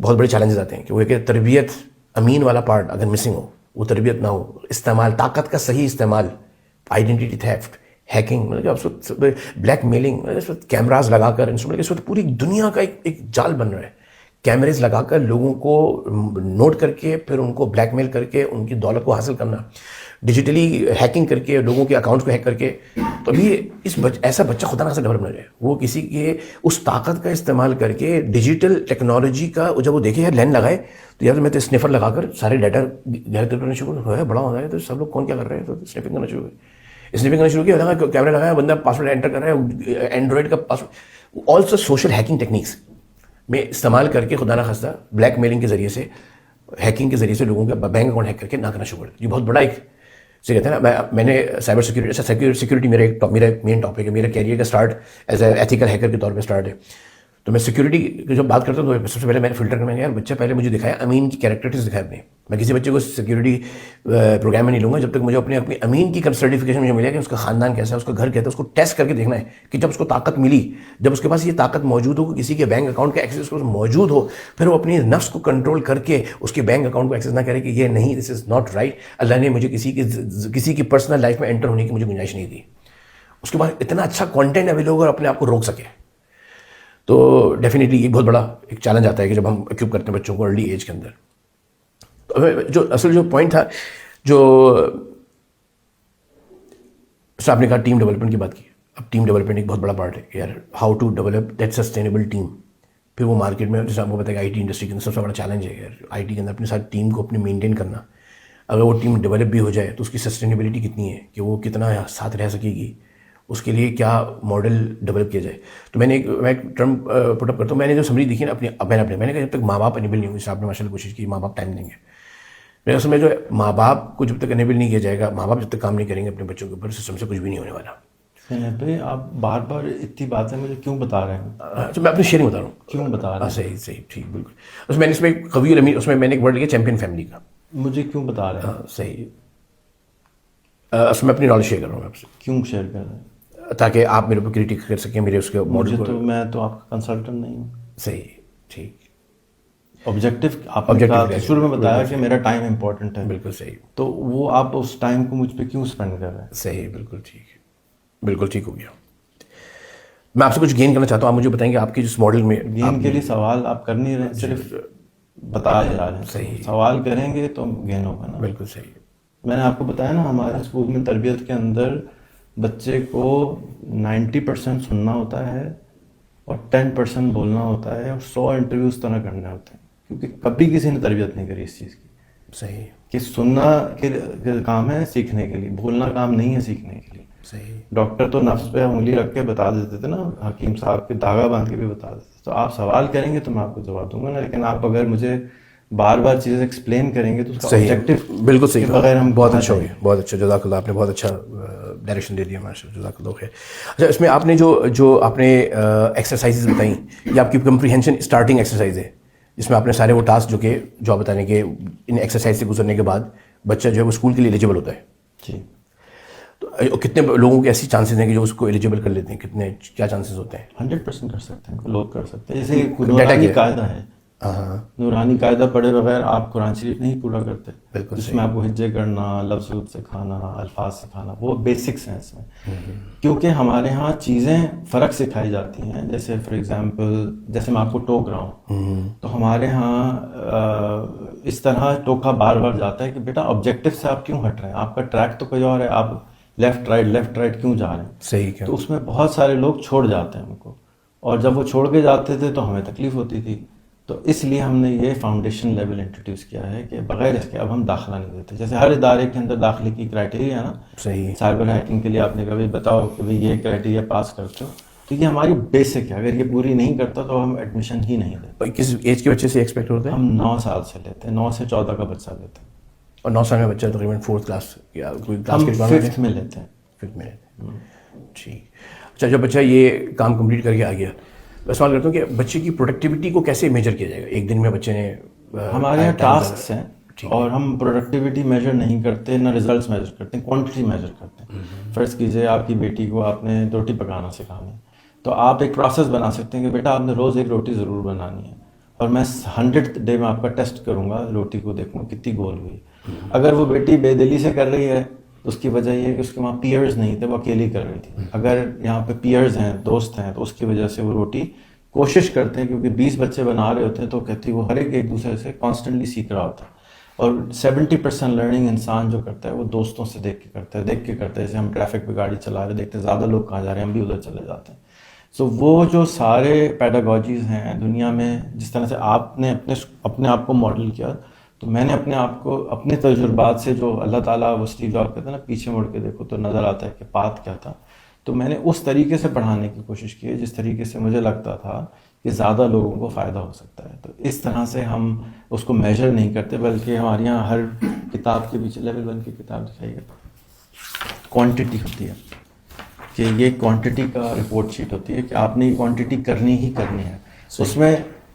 بہت بڑے چیلنجز آتے ہیں کہ وہ کہ تربیت امین والا پارٹ اگر مسنگ ہو, وہ تربیت نہ ہو, استعمال طاقت کا صحیح استعمال, آئیڈینٹی تھیفٹ, ہیکنگ, مطلب بلیک میلنگ, اس وقت کیمراز لگا کر اس وقت پوری دنیا کا ایک جال بن رہا ہے. کیمریز لگا کر لوگوں کو نوٹ کر کے پھر ان کو بلیک میل کر کے ان کی دولت کو حاصل کرنا, ڈیجیٹلی ہیکنگ کر کے لوگوں کے اکاؤنٹس کو ہیک کر کے. تو ابھی ایسا بچہ خدا نہ خاصا ڈیولپ نہ جائے, وہ کسی کے اس طاقت کا استعمال کر کے ڈیجیٹل ٹیکنالوجی کا جب وہ دیکھے یار لین لگائے تو یار میں تو اسنیفر لگا کر سارے ڈیٹا گیدر کرنا شروع ہوا ہے, بڑا ہو رہا ہے, تو سب لوگ کون کیا کر رہے ہیں, تو اسنیپنگ کرنا شروع ہوئے. اسنیپنگ کرنا شروع کیا, کیمرہ لگایا, بندہ پاسورڈ انٹر کر رہا ہے, اینڈرائڈ کا password, also social hacking techniques میں استعمال کر کے خدا نہ خواستہ بلیک میلنگ کے ذریعے سے, ہیکنگ کے ذریعے سے لوگوں کا بینک اکاؤنٹ ہیک کر کے نہ کرنا شروع کر دیا. یہ بہت بڑا ایک سے کہتے ہیں نا, میں نے سائبر سیکورٹی میرا مین ٹاپک ہے, میرا کیریئر کا start as a ethical hacker کے طور پہ اسٹارٹ ہے. تو میں سیکورٹی کی جب بات کرتا ہوں تو سب سے پہلے میں نے فلٹر کرنا ہے یار بچہ پہلے مجھے دکھایا امین کی کیریکٹرسٹکس دکھائے اپنے. میں کسی بچے کو سیکورٹی پروگرام میں نہیں لوں گا جب تک مجھے اپنے امین کی سرٹیفکیشن مجھے ملے کہ اس کا خاندان کیسا ہے, اس کا گھر کیسا ہے, اس کو ٹیسٹ کر کے دیکھنا ہے کہ جب اس کو طاقت ملی, جب اس کے پاس یہ طاقت موجود ہو, کسی کے بینک اکاؤنٹ کا ایکسیس موجود ہو, پھر وہ اپنی نفس کو کنٹرول کر کے اس کے بینک اکاؤنٹ کو ایکسیس نہ کرے کہ یہ نہیں, دس از ناٹ رائٹ. اللہ نے مجھے کسی کی پرسنل لائف میں انٹر ہونے کی مجھے گنجائش نہیں دی. اس کے بعد اتنا اچھا کانٹینٹ اویلیبل ہوگا اور اپنے آپ کو روک سکے. تو ڈیفینیٹلی یہ بہت بڑا ایک چیلنج آتا ہے کہ جب ہم اکوپ کرتے ہیں بچوں کو ارلی ایج کے اندر. جو اصل جو پوائنٹ تھا, جو آپ نے کہا ٹیم ڈیولپمنٹ کی بات کی. اب ٹیم ڈیولپمنٹ ایک بہت بڑا پارٹ ہے کہ یار how to develop that sustainable team. پھر وہ مارکیٹ میں جیسے آپ کو پتا ہے کہ آئی ٹی انڈسٹری کے اندر سب سے بڑا چیلنج ہے یار آئی ٹی کے اندر اپنی ساری ٹیم کو اپنی مینٹین کرنا. اگر وہ ٹیم ڈیولپ بھی ہو جائے تو اس کی سسٹینیبلٹی کتنی ہے کہ وہ کتنا ساتھ رہ سکے گی, اس کے لیے کیا ماڈل ڈیولپ کیا جائے. تو میں ایک ٹرم پٹ اپ کرتا ہوں. میں نے جو سمری دیکھی نا میں نے کہا جب تک ماں باپ انیبل نہیں ہوئے, جیسے آپ نے ماشاء اللہ کوشش کی, ماں باپ ٹائم دیں گے. میرے اصل میں جو ماں باپ کو جب تک انیبل نہیں کیا جائے گا, ماں باپ جب تک کام نہیں کریں گے اپنے بچوں کے اوپر, سسٹم سے کچھ بھی نہیں ہونے والا. بھائی آپ بار بار اتنی باتیں مجھے کیوں بتا رہے ہیں؟ تو میں اپنی شیئرنگ بتا رہا ہوں. کیوں بتا رہے ہیں؟ صحیح ٹھیک بالکل. اس میں نے اس میں قوی الامین, اس میں نے ایک ورڈ لیا چیمپئن فیملی کا. مجھے کیوں بتا رہے ہیں؟ صحیح. اصل میں اپنی نالج شیئر کر رہا ہوں آپ سے. کیوں شیئر کر رہے ہیں؟ تاکہ آپ میرے اوپر کریٹک کر سکیں میرے اس کے ماڈل کو. میں تو آپ کا کنسلٹنٹ نہیں ہوں. صحیح ٹھیک. آبجیکٹو آپ نے کہا شروع میں بتایا کہ میرا ٹائم امپورٹنٹ ہے. بالکل صحیح. تو وہ آپ اس ٹائم کو مجھ پہ کیوں اسپینڈ کر رہے ہیں؟ صحیح بالکل ٹھیک. بالکل ٹھیک ہو گیا. میں آپ سے کچھ گین کرنا چاہتا ہوں. آپ مجھے بتائیں کہ آپ کی جس ماڈل میں گین کے لیے سوال آپ کر نہیں رہے, صرف بتا جا رہے ہیں. صحیح. سوال کریں گے تو گین ہوگا نا. بالکل صحیح. میں نے آپ کو بتایا نا, ہمارے اسکول میں تربیت کے اندر بچے کو 90% سننا ہوتا ہے اور 10% بولنا ہوتا ہے, اور 100 انٹرویو اس طرح کرنے ہوتے ہیں, کیونکہ کبھی کسی نے تربیت نہیں کری اس چیز کی. صحیح. کہ سننا کے کام ہے سیکھنے کے لیے, بولنا کام نہیں ہے سیکھنے کے لیے. صحیح. ڈاکٹر تو نفس پہ انگلی رکھ کے بتا دیتے تھے نا, حکیم صاحب کے دھاگا باندھ کے بھی بتا دیتے تھے. تو آپ سوال کریں گے تو میں آپ کو جواب دوں گا نا, لیکن آپ اگر مجھے بار بار چیزیں ایکسپلین کریں گے تو اس کا آبجیکٹو بالکل صحیح. بغیر ہم بہت اچھا ہو گیا, بہت اچھا, جزاک اللہ. آپ نے بہت اچھا ڈائریکشن دے دیا, ماشاء اللہ, جزاک اللہ خیر. اچھا, اس میں آپ نے جو آپ نے ایکسرسائزز بتائیں, یہ آپ کی کمپریہنشن اسٹارٹنگ ایکسرسائز ہے, جس میں آپ نے سارے وہ ٹاسک جو آپ بتانے کے ان ایکسرسائز سے گزرنے کے بعد بچہ جو ہے وہ اسکول کے لیے ایلیجیبل ہوتا ہے. جی. تو کتنے لوگوں کے ایسی چانسز ہیں کہ جو اس کو ایلیجیبل کر لیتے ہیں, کتنے کیا چانسز ہوتے ہیں؟ 100% کر سکتے ہیں, لوگ کر سکتے ہیں. جیسے نورانی قاعدہ ہے, نورانی قاعدہ پڑھے بغیر آپ قرآن شریف نہیں پورا کرتے. بالکل. اس میں آپ کو ہجے کرنا, لفظ سکھانا, الفاظ سکھانا, وہ بیسکس ہیں اس میں. کیونکہ ہمارے ہاں چیزیں فرق سکھائی جاتی ہیں. جیسے فار ایگزامپل, جیسے میں آپ کو ٹوک رہا ہوں, تو ہمارے ہاں اس طرح ٹوکا بار بار جاتا ہے کہ بیٹا آبجیکٹو سے آپ کیوں ہٹ رہے ہیں, آپ کا ٹریک تو کوئی اور ہے, آپ لیفٹ رائٹ کیوں جا رہے ہیں. صحیح. تو اس میں بہت سارے لوگ چھوڑ جاتے ہیں ان کو, اور جب وہ چھوڑ کے جاتے تھے تو ہمیں تکلیف ہوتی تھی. تو اس لیے ہم نے یہ فاؤنڈیشن لیول انٹروڈیوس کیا ہے کہ بغیر اس کے اب ہم داخلہ نہیں دیتے. جیسے ہر ادارے کے اندر داخلے کی کرائٹیریا ہے نا. صحیح. سائبر ہیکنگ کے لیے آپ نے کبھی بتاؤ کہ بھائی یہ کرائٹیریا پاس کرتے ہو, تو یہ ہماری بیسک ہے. اگر یہ پوری نہیں کرتا تو ہم ایڈمیشن ہی نہیں دیتے. کس ایج کے بچے سے ایکسپیکٹ ہوتے ہیں؟ ہم 9 سال سے لیتے ہیں, 9 سے 14 کا بچہ لیتے ہیں. اور 9 سال کا بچہ تقریباً 4th کلاس یا کوئی ہم 5th میں لیتے ہیں. 5th میں لیتے ہیں. ٹھیک. اچھا, جب بچہ یہ کام کمپلیٹ کر کے آ گیا, میں سوال کرتا ہوں کہ بچے کی پروڈکٹیوٹی کو کیسے میجر کیا جائے گا؟ ایک دن میں بچے نے, ہمارے یہاں ٹاسکس ہیں, اور ہم پروڈکٹیوٹی میجر نہیں کرتے, نہ ریزلٹس میجر کرتے ہیں, کوانٹٹی میجر کرتے ہیں. فرض کیجیے آپ کی بیٹی کو آپ نے روٹی پکانا سکھانی ہے, تو آپ ایک پروسیس بنا سکتے ہیں کہ بیٹا آپ نے روز ایک روٹی ضرور بنانی ہے, اور میں 100th ڈے میں آپ کا ٹیسٹ کروں گا, روٹی کو دیکھوں گا کتنی گول ہوئی. اگر وہ بیٹی بے دلی سے کر رہی ہے تو اس کی وجہ یہ ہے کہ اس کے وہاں پیئرز نہیں تھے, وہ اکیلی کر رہی تھی. اگر یہاں پہ پیئرز ہیں, دوست ہیں, تو اس کی وجہ سے وہ روٹی کوشش کرتے ہیں, کیونکہ 20 بچے بنا رہے ہوتے ہیں تو کہتی وہ ہر ایک دوسرے سے کانسٹنٹلی سیکھ رہا ہوتا ہے. اور 70% لرننگ انسان جو کرتا ہے وہ دوستوں سے دیکھ کے کرتا ہے. جیسے ہم ٹریفک پہ گاڑی چلا رہے دیکھتے ہیں زیادہ لوگ کہاں جا رہے ہیں, ہم بھی ادھر چلے جاتے ہیں. سو وہ جو سارے پیڈاگوجیز ہیں دنیا میں, جس طرح سے آپ نے اپنے آپ کو ماڈل کیا, تو میں نے اپنے آپ کو اپنے تجربات سے, جو اللہ تعالیٰ وہ اسٹیو جابس کہتے ہیں نا, پیچھے مڑ کے دیکھو تو نظر آتا ہے کہ پاتھ کیا تھا. تو میں نے اس طریقے سے پڑھانے کی کوشش کی ہے جس طریقے سے مجھے لگتا تھا کہ زیادہ لوگوں کو فائدہ ہو سکتا ہے. تو اس طرح سے ہم اس کو میجر نہیں کرتے, بلکہ ہمارے یہاں ہر کتاب کے پیچھے لیول 1 کی کتاب دکھائی گئی کوانٹٹی ہوتی ہے, کہ یہ کوانٹٹی کا رپورٹ شیٹ ہوتی ہے کہ آپ نے یہ کوانٹٹی کرنی ہی کرنی ہے. اس میں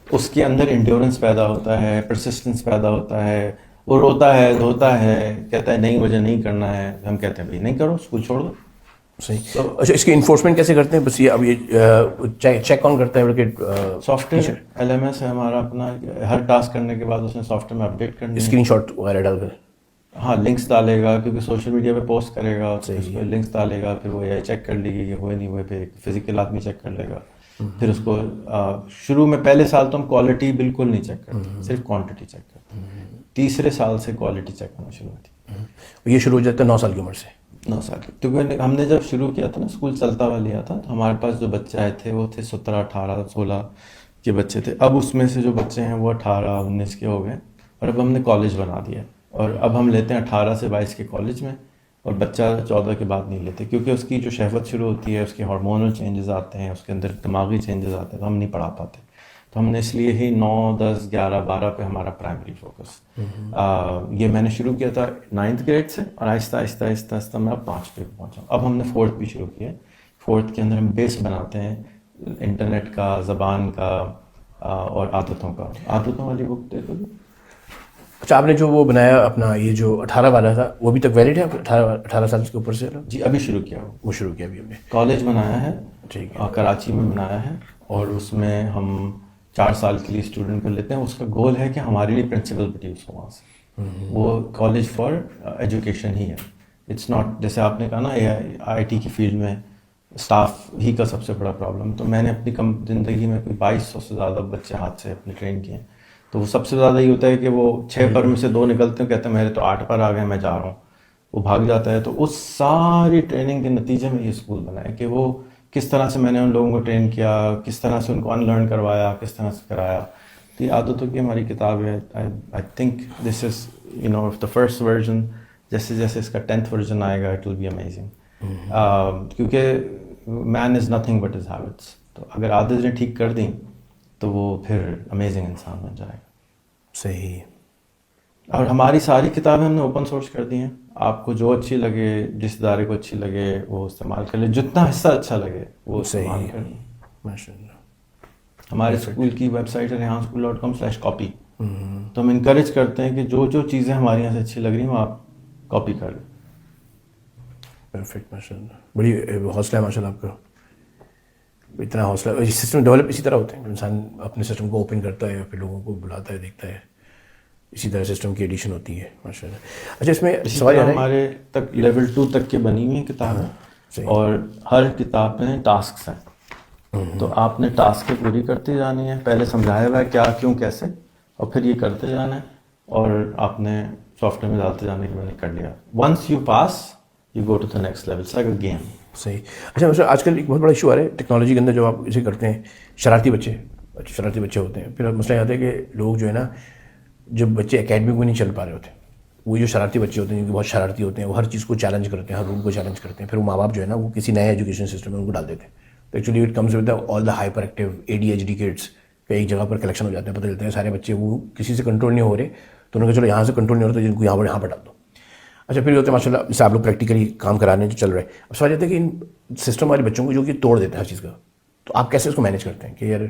اس کے اندر انڈیورنس پیدا ہوتا ہے, پرسسٹنس پیدا ہوتا ہے. وہ روتا ہے, دھوتا ہے, کہتا ہے نہیں مجھے نہیں کرنا ہے, ہم کہتے ہیں بھائی نہیں کرو, اسکول چھوڑ دو. صحیح. اچھا, اس کی انفورسمنٹ کیسے کرتے ہیں؟ بس یہ اب یہ چیک کون کرتا ہے؟ بلکہ سافٹ ویئر LMS ہے ہمارا اپنا, ہر ٹاسک کرنے کے بعد اس نے سافٹ ویئر میں اپڈیٹ کرنی ہے, اسکرین شاٹ وغیرہ ڈال کر. ہاں, لنکس ڈالے گا, کیونکہ سوشل میڈیا پہ پوسٹ کرے گا, اس پہ لنکس ڈالے گا, پھر وہ یہ چیک کر لے گی کہ ہوئے نہیں ہوئے, پھر فزیکل آدمی چیک کر لے گا. پھر اس کو شروع میں پہلے سال تو ہم کوالٹی بالکل نہیں چیک کرتے, صرف کوانٹٹی چیک کرتے ہیں. تیسرے سال سے کوالٹی چیک ہونا شروع ہوتی. یہ شروع ہو جاتا ہے 9 سال کی عمر سے. 9 سال کی, کیونکہ ہم نے جب شروع کیا تھا نا, اسکول چلتا ہوا لیا تھا, تو ہمارے پاس جو بچے آئے تھے وہ تھے 17, 18, 16 کے بچے تھے. اب اس میں سے جو بچے ہیں وہ 18, 19 کے ہو گئے, اور اب ہم نے کالج بنا دیا, اور اب ہم لیتے ہیں 18 سے 22 کے کالج میں, اور بچہ 14 کے بعد نہیں لیتے، کیونکہ اس کی جو شہوت شروع ہوتی ہے، اس کے ہارمونل چینجز آتے ہیں، اس کے اندر دماغی چینجز آتے ہیں، تو ہم نہیں پڑھا پاتے. تو ہم نے اس لیے ہی 9 10 11 12 پہ ہمارا پرائمری فوکس. یہ میں نے شروع کیا تھا 9th گریڈ سے، اور آہستہ آہستہ آہستہ آہستہ میں اب 5 پہ پہنچا. اب ہم نے 4th بھی شروع کیا ہے. 4th کے اندر ہم بیس بناتے ہیں انٹرنیٹ کا، زبان کا، اور عادتوں کا. عادتوں والی بک دیکھو گے. اچھا، آپ نے جو وہ بنایا اپنا یہ جو 18 والا تھا، وہ ابھی تک ویلڈ ہے؟ 18 سال کے اوپر سے؟ جی ابھی شروع کیا وہ شروع کیا ابھی ہم نے. کالج بنایا ہے، ٹھیک ہے. کراچی میں بنایا ہے، اور اس میں ہم 4 سال کے لیے اسٹوڈنٹ کو لیتے ہیں. اس کا گول ہے کہ ہمارے لیے پرنسپل پروڈیوس ہو وہاں سے. وہ کالج فار ایجوکیشن ہی ہے. اٹس ناٹ، جیسے آپ نے کہا نا آئی ٹی کی فیلڈ میں اسٹاف ہی کا سب سے بڑا پرابلم. تو میں نے اپنی زندگی میں کوئی 2200 سے زیادہ بچے ہاتھ سے اپنے ٹرین کیے ہیں. تو وہ سب سے زیادہ یہ ہوتا ہے کہ وہ 6 پر میں سے 2 نکلتے ہیں، کہتے ہیں میرے تو 8 پر آ گئے، میں جا رہا ہوں. وہ بھاگ جاتا ہے. تو اس ساری ٹریننگ کے نتیجے میں یہ اسکول بنا ہے کہ وہ کس طرح سے میں نے ان لوگوں کو ٹرین کیا، کس طرح سے ان کو ان لرن کروایا، کس طرح سے کرایا. تو یہ عادتوں کی ہماری کتاب ہے. I think this is the first version. جیسے جیسے اس کا 10th ورژن آئے گا اٹ ول بی امیزنگ. کیونکہ man is nothing but his habits. تو اگر عادتیں ٹھیک کر دیں تو وہ پھر امیزنگ انسان بن جائے گا. صحیح. اور ہماری ساری کتابیں ہم نے اوپن سورس کر دی ہیں. آپ کو جو اچھی لگے، جس ادارے کو اچھی لگے وہ استعمال کر لے، جتنا حصہ اچھا لگے وہ استعمال کر لیں. ماشاء اللہ. ہمارے اسکول کی ویب سائٹ ہے rehanschool.com/copy. تو ہم انکریج کرتے ہیں کہ جو جو چیزیں ہمارے یہاں سے اچھی لگ رہی ہیں وہ آپ کاپی کر لیں. پرفیکٹ. ماشاء اللہ. بڑی حوصلہ ہے ماشاء اللہ آپ کا. اتنا حوصلہ. سسٹم ڈیولپ اسی طرح ہوتے ہیں، انسان اپنے سسٹم کو اوپن کرتا ہے، پھر لوگوں کو بلاتا ہے، دیکھتا ہے. اسی طرح سسٹم کی ایڈیشن ہوتی ہے. ماشاء اللہ. اچھا، اس میں سوال ہمارے تک لیول 2 تک کے بنی ہوئی کتابیں، اور ہر کتاب میں ٹاسکس ہیں. تو آپ نے ٹاسک پوری کرتی جانی ہے. پہلے سمجھایا ہوا ہے کیا، کیوں، کیسے، اور پھر یہ کرتے جانا ہے. اور آپ نے سافٹ ویئر میں ڈالتے جانے کے بعد کر لیا. Once you pass you go to the next level. It's like a game. صحیح. اچھا، آج کل ایک بہت بڑا ایشو آ رہا ہے ٹیکنالوجی کے اندر، جو آپ اسے کرتے ہیں، شرارتی بچے ہوتے ہیں. پھر مسئلہ یہ آتا ہے کہ لوگ جو ہے نا، جب بچے اکیڈمک میں نہیں چل پا رہے ہوتے، وہ جو شرارتی بچے ہوتے ہیں، جو بہت شرارتی ہوتے ہیں، وہ ہر چیز کو چیلنج کرتے ہیں، ہر رول کو چیلنج کرتے ہیں. پھر وہ ماں باپ جو ہے نا، وہ کسی نئے ایجوکیشن سسٹم میں ان کو ڈال دیتے ہیں. تو actually it comes with all the hyper active ADHD kids کا ایک جگہ پر کلیکشن ہو جاتے ہیں. پتہ چلتا ہے سارے بچے وہ کسی سے کنٹرول نہیں ہو رہے، تو انہوں نے کہا چلو یہاں سے کنٹرول نہیں ہو رہا تو جن کو یہاں پر ڈال دو. اچھا، پھر ہوتے ہیں ماشاء اللہ جیسے آپ لوگ پریکٹیکلی کام کرانے جو چل رہے ہیں. اب سوال یہ ہے کہ ان سسٹم والے بچوں کو جو کہ توڑ دیتے ہیں ہر چیز کا، تو آپ کیسے اس کو مینیج کرتے ہیں کہ یار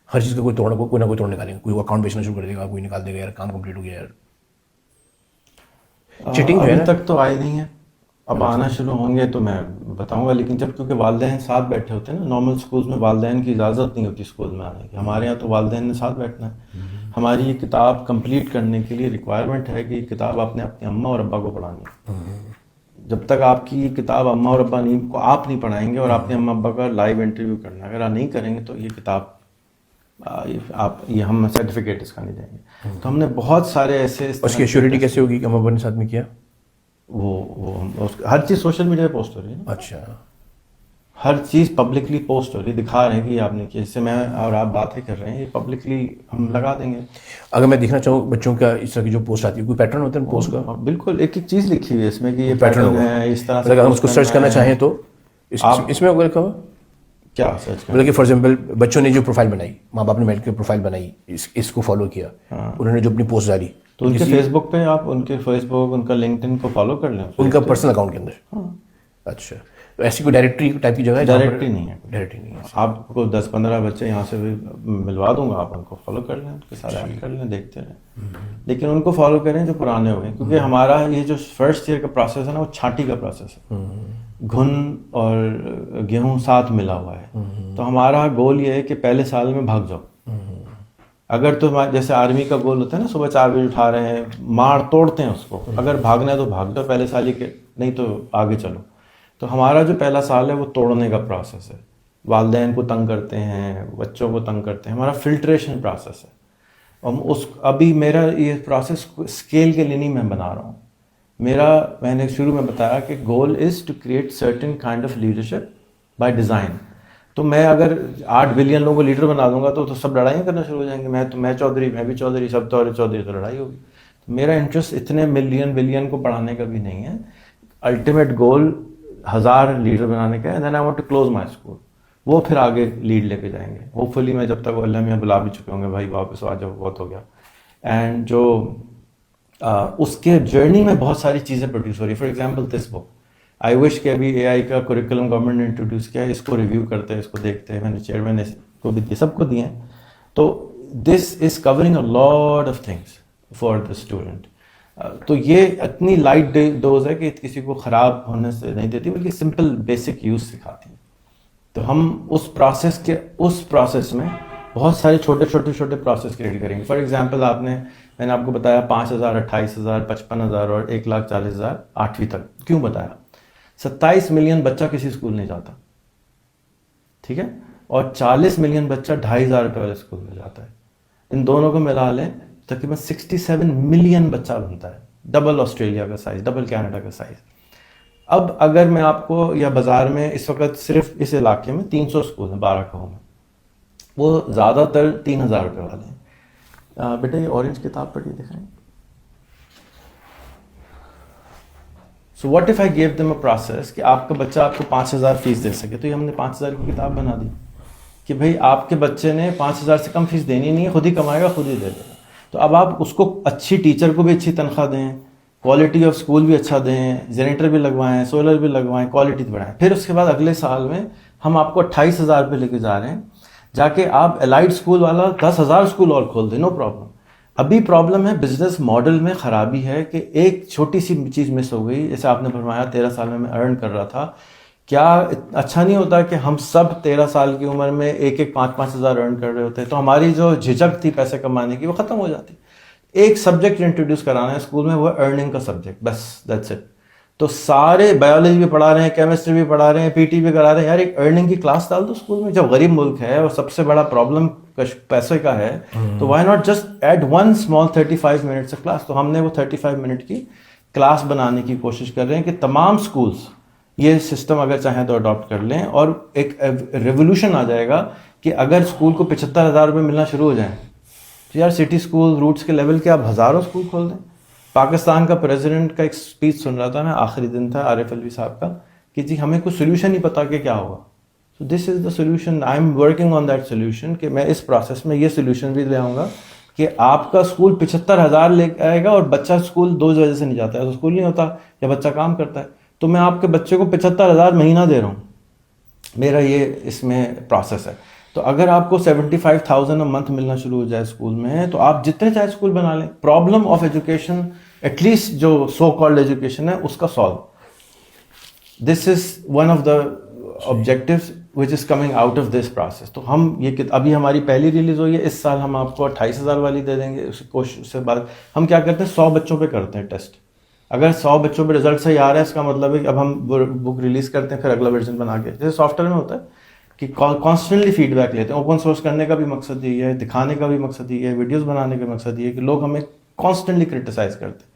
ہر چیز کا کوئی نہ کوئی توڑ نکالیں گے، کوئی اکاؤنٹ بیچنا شروع کر دے گا، کوئی نکال دے گا، یار کام کمپلیٹ ہو گیا. یار چیٹنگ ابھی تک تو آئے نہیں ہیں، اب آنا شروع ہوں گے تو میں بتاؤں گا. لیکن جب کیونکہ والدین ساتھ بیٹھے ہوتے ہیں نا، نارمل اسکولز میں والدین کی اجازت نہیں ہوتی اسکول میں آنے کی. ہمارے یہاں تو والدین نے ساتھ بیٹھنا ہے. ہماری یہ کتاب کمپلیٹ کرنے کے لیے ریکوائرمنٹ ہے کہ یہ کتاب آپ نے اپنے اماں اور ابا کو پڑھانی ہے. جب تک آپ کی یہ کتاب اماں اور ابا کو آپ نہیں پڑھائیں گے، اور آپ نے اماں ابا کا لائیو انٹرویو کرنا ہے، اگر آپ نہیں کریں گے تو یہ کتاب یہ ہم سرٹیفکیٹ اس کا نہیں دیں گے. تو ہم نے بہت سارے ایسے اس کی ایشورٹی کیسے ہوگی کہ اماں ابا نے ساتھ میں کیا؟ وہ ہر چیز سوشل میڈیا پہ پوسٹ ہو رہی ہے. اچھا، ہر چیز پبلکلی پوسٹ ہو رہی ہے، دکھا رہے ہیں کہ یہ آپ نے کیا. جس سے میں اور آپ باتیں کر رہے ہیں، یہ پبلکلی ہم لگا دیں گے. اگر میں دیکھنا چاہوں بچوں کا اس طرح کی جو پوسٹ آتی ہے، کوئی پیٹرن ہوتا ہے پوسٹ کا؟ بالکل ایک ایک چیز لکھی ہوئی ہے اس میں کہ یہ پیٹرن ہے، اس طرح سے. اگر ہم اس کو سرچ کرنا چاہیں تو اس میں اگر کہو کیا سرچ کریں؟ مطلب کہ فار ایگزامپل بچوں نے جو پروفائل بنائی، ماں باپ نے مل کے پروفائل بنائی، اس کو فالو کیا، انہوں نے جو اپنی پوسٹ ڈالی، تو ان کے فیس بک پہ آپ ان کے فیس بک، ان کا لنکڈ ان کو فالو کر لیں، ان کا پرسنل اکاؤنٹ کے اندر. اچھا، تو ایسی کوئی ڈائریکٹری ٹائپ کی جگہ ہے؟ ڈائریکٹری نہیں ہے. ڈائریکٹری نہیں ہے. آپ کو 10-15 بچے یہاں سے بھی ملوا دوں گا، آپ ان کو فالو کر لیں، ان کے ساتھ ایڈ کر لیں، دیکھتے رہیں. لیکن ان کو فالو کریں جو پرانے ہو گئے، کیونکہ ہمارا یہ جو فرسٹ ایئر کا پروسیس ہے نا، وہ چھانٹی کا پروسیس ہے. گھن اور گیہوں ساتھ ملا ہوا ہے. تو ہمارا گول یہ ہے کہ پہلے سال میں بھاگ جاؤ. اگر تو جیسے آرمی کا گول ہوتا ہے نا، صبح 4 بجے اٹھا رہے ہیں، مار توڑتے ہیں اس کو. اگر بھاگنا ہے تو بھاگ جاؤ پہلے سال ہی کے، نہیں تو آگے چلو. تو ہمارا جو پہلا سال ہے وہ توڑنے کا پروسیس ہے. والدین کو تنگ کرتے ہیں، بچوں کو تنگ کرتے ہیں. ہمارا فلٹریشن پروسیس ہے. ابھی میرا یہ پروسیس اسکیل کے لیے نہیں میں بنا رہا ہوں. میں نے شروع میں بتایا کہ goal is to create certain kind of leadership by design. تو میں اگر 8 بلین لوگوں کو لیڈر بنا دوں گا تو سب لڑائیاں کرنا شروع ہو جائیں گے. میں چودھری، میں بھی چودھری، سب چودھری، تو لڑائی ہوگی. میرا انٹرسٹ اتنے ملین بلین کو پڑھانے کا بھی نہیں ہے. الٹیمیٹ گول 1000 لیڈر بنانے کا ہے, then I want to close my school. وہ پھر آگے لیڈ لے کے جائیں گے. ہوپ فلی میں جب تک اللہ میاں بلا بھی چکے ہوں گے, بھائی واپس آ جاؤ, بہت ہو گیا. اینڈ جو اس کے جرنی میں بہت ساری چیزیں پروڈیوس ہو رہی ہے. فار ایگزامپل دس بک, آئی وش کہ ابھی اے آئی کا کوریکولم گورنمنٹ نے انٹروڈیوس کیا ہے, اس کو ریویو کرتے ہیں, اس کو دیکھتے ہیں. میں نے چیئرمین کو بھی سب کو دیے ہیں. تو this is covering a lot of things for the student. تو یہ اتنی لائٹ ڈوز ہے کہ کسی کو خراب ہونے سے نہیں دیتی, بلکہ سمپل بیسک یوز سکھاتی ہے. تو ہم اس پروسیس میں بہت سارے چھوٹے پروسیس کریٹ کریں گے. فار ایگزامپل میں نے آپ کو بتایا 5000, 28000, 55,000 اور 1,40,000 8ویں تک. کیوں بتایا؟ 27 ملین بچہ کسی اسکول نہیں جاتا, ٹھیک ہے, اور 40 ملین بچہ 2,500 روپے والے اسکول میں جاتا ہے. ان دونوں کو ملا لیں تقریباً 67 ملین بچہ بنتا ہے, ڈبل آسٹریلیا کا سائز, ڈبل کینیڈا کا سائز. اب اگر میں آپ کو, یا بازار میں اس وقت صرف اس علاقے میں 300 اسکول ہیں 12 گاؤں میں, وہ زیادہ تر 3,000 روپے والے ہیں. بیٹا یہ اورنج کتاب پڑھی دکھائیں. So what if I give them a process کہ آپ کا بچہ آپ کو 5,000 فیس دے سکے, تو یہ ہم نے 5,000 کی کتاب بنا دی کہ بھائی آپ کے بچے نے 5,000 سے کم فیس دینی نہیں ہے, خود ہی کمائے گا, خود ہی دے دے گا. تو اب آپ اس کو اچھی ٹیچر کو بھی اچھی تنخواہ دیں, کوالٹی آف اسکول بھی اچھا دیں, جنریٹر بھی لگوائیں, سولر بھی لگوائیں, کوالٹی بڑھائیں. پھر اس کے بعد اگلے سال میں ہم آپ کو 28,000 روپے لے کے جا رہے ہیں, جا کے آپ الائڈ اسکول والا 10,000 اسکول اور کھول دیں, نو پرابلم. ابھی پرابلم ہے بزنس ماڈل میں خرابی ہے کہ ایک چھوٹی سی چیز مس ہو گئی. جیسے آپ نے فرمایا 13 سال میں ارن کر رہا تھا, کیا اچھا نہیں ہوتا کہ ہم سب 13 سال کی عمر میں 5,000 ارن کر رہے ہوتے, تو ہماری جو جھجک تھی پیسے کمانے کی وہ ختم ہو جاتی. ایک سبجیکٹ انٹروڈیوس کرانا ہے اسکول میں, وہ ارننگ کا سبجیکٹ, بس دیٹس اٹ. تو سارے بایولوجی بھی پڑھا رہے ہیں, کیمسٹری بھی پڑھا رہے ہیں, پی ٹی بھی کرا رہے ہیں. یار ایک ارننگ کی کلاس ڈال دو اسکول میں. جب غریب ملک ہے اور سب سے بڑا پرابلم پیسے کا ہے, تو why not just add one small 35 minutes class. تو ہم نے وہ 35 منٹ کی کلاس بنانے کی کوشش کر رہے ہیں کہ تمام اسکولس یہ سسٹم اگر چاہیں تو اڈاپٹ کر لیں, اور ایک ریولیوشن آ جائے گا کہ اگر اسکول کو 75,000 روپے ملنا شروع ہو جائیں, تو یار سٹی اسکول روٹس کے لیول کے آپ ہزاروں اسکول کھول دیں. پاکستان کا پریزیڈنٹ کا ایک اسپیچ سن رہا تھا میں, آخری دن تھا عارف الوی صاحب کا, کہ جی ہمیں کوئی سولوشن نہیں پتا کہ کیا ہوگا. So this is the solution, I am working on that solution, کہ میں اس پروسیس میں یہ سولوشن بھی لے آؤں گا کہ آپ کا اسکول 75,000 لے آئے گا, اور بچہ اسکول 2 وجہ سے نہیں جاتا ہے, تو اسکول نہیں ہوتا یا بچہ کام کرتا ہے, تو میں آپ کے بچے کو 75,000 مہینہ دے رہا ہوں. میرا یہ اس میں پروسیس ہے. تو اگر آپ کو 75,000 منتھ ملنا شروع ہو جائے اسکول میں, تو آپ جتنے چاہے اسکول بنا لیں. Problem of education, at least جو سو کالڈ ایجوکیشن ہے, اس کا solve. This is one of the objectives which is coming out of this process. تو ہم یہ ابھی ہماری پہلی ریلیز ہوئی ہے, اس سال ہم آپ کو 28,000 والی دے دیں گے. اس کوشش سے بعد ہم کیا کرتے ہیں, 100 بچوں پہ کرتے ہیں ٹیسٹ. اگر 100 بچوں پہ رزلٹ صحیح آ رہا ہے, اس کا مطلب ہے کہ اب ہم بک ریلیز کرتے ہیں, پھر اگلا ورژن بنا کے, جیسے سافٹ ویئر میں ہوتا ہے کہ کانسٹنٹلی فیڈ بیک لیتے ہیں. اوپن سورس کرنے کا بھی مقصد یہ ہے, دکھانے کا بھی مقصد یہ ہے, ویڈیوز بنانے کا مقصد یہ ہے کہ لوگ ہمیں کانسٹنٹلی کرٹیسائز کرتے ہیں.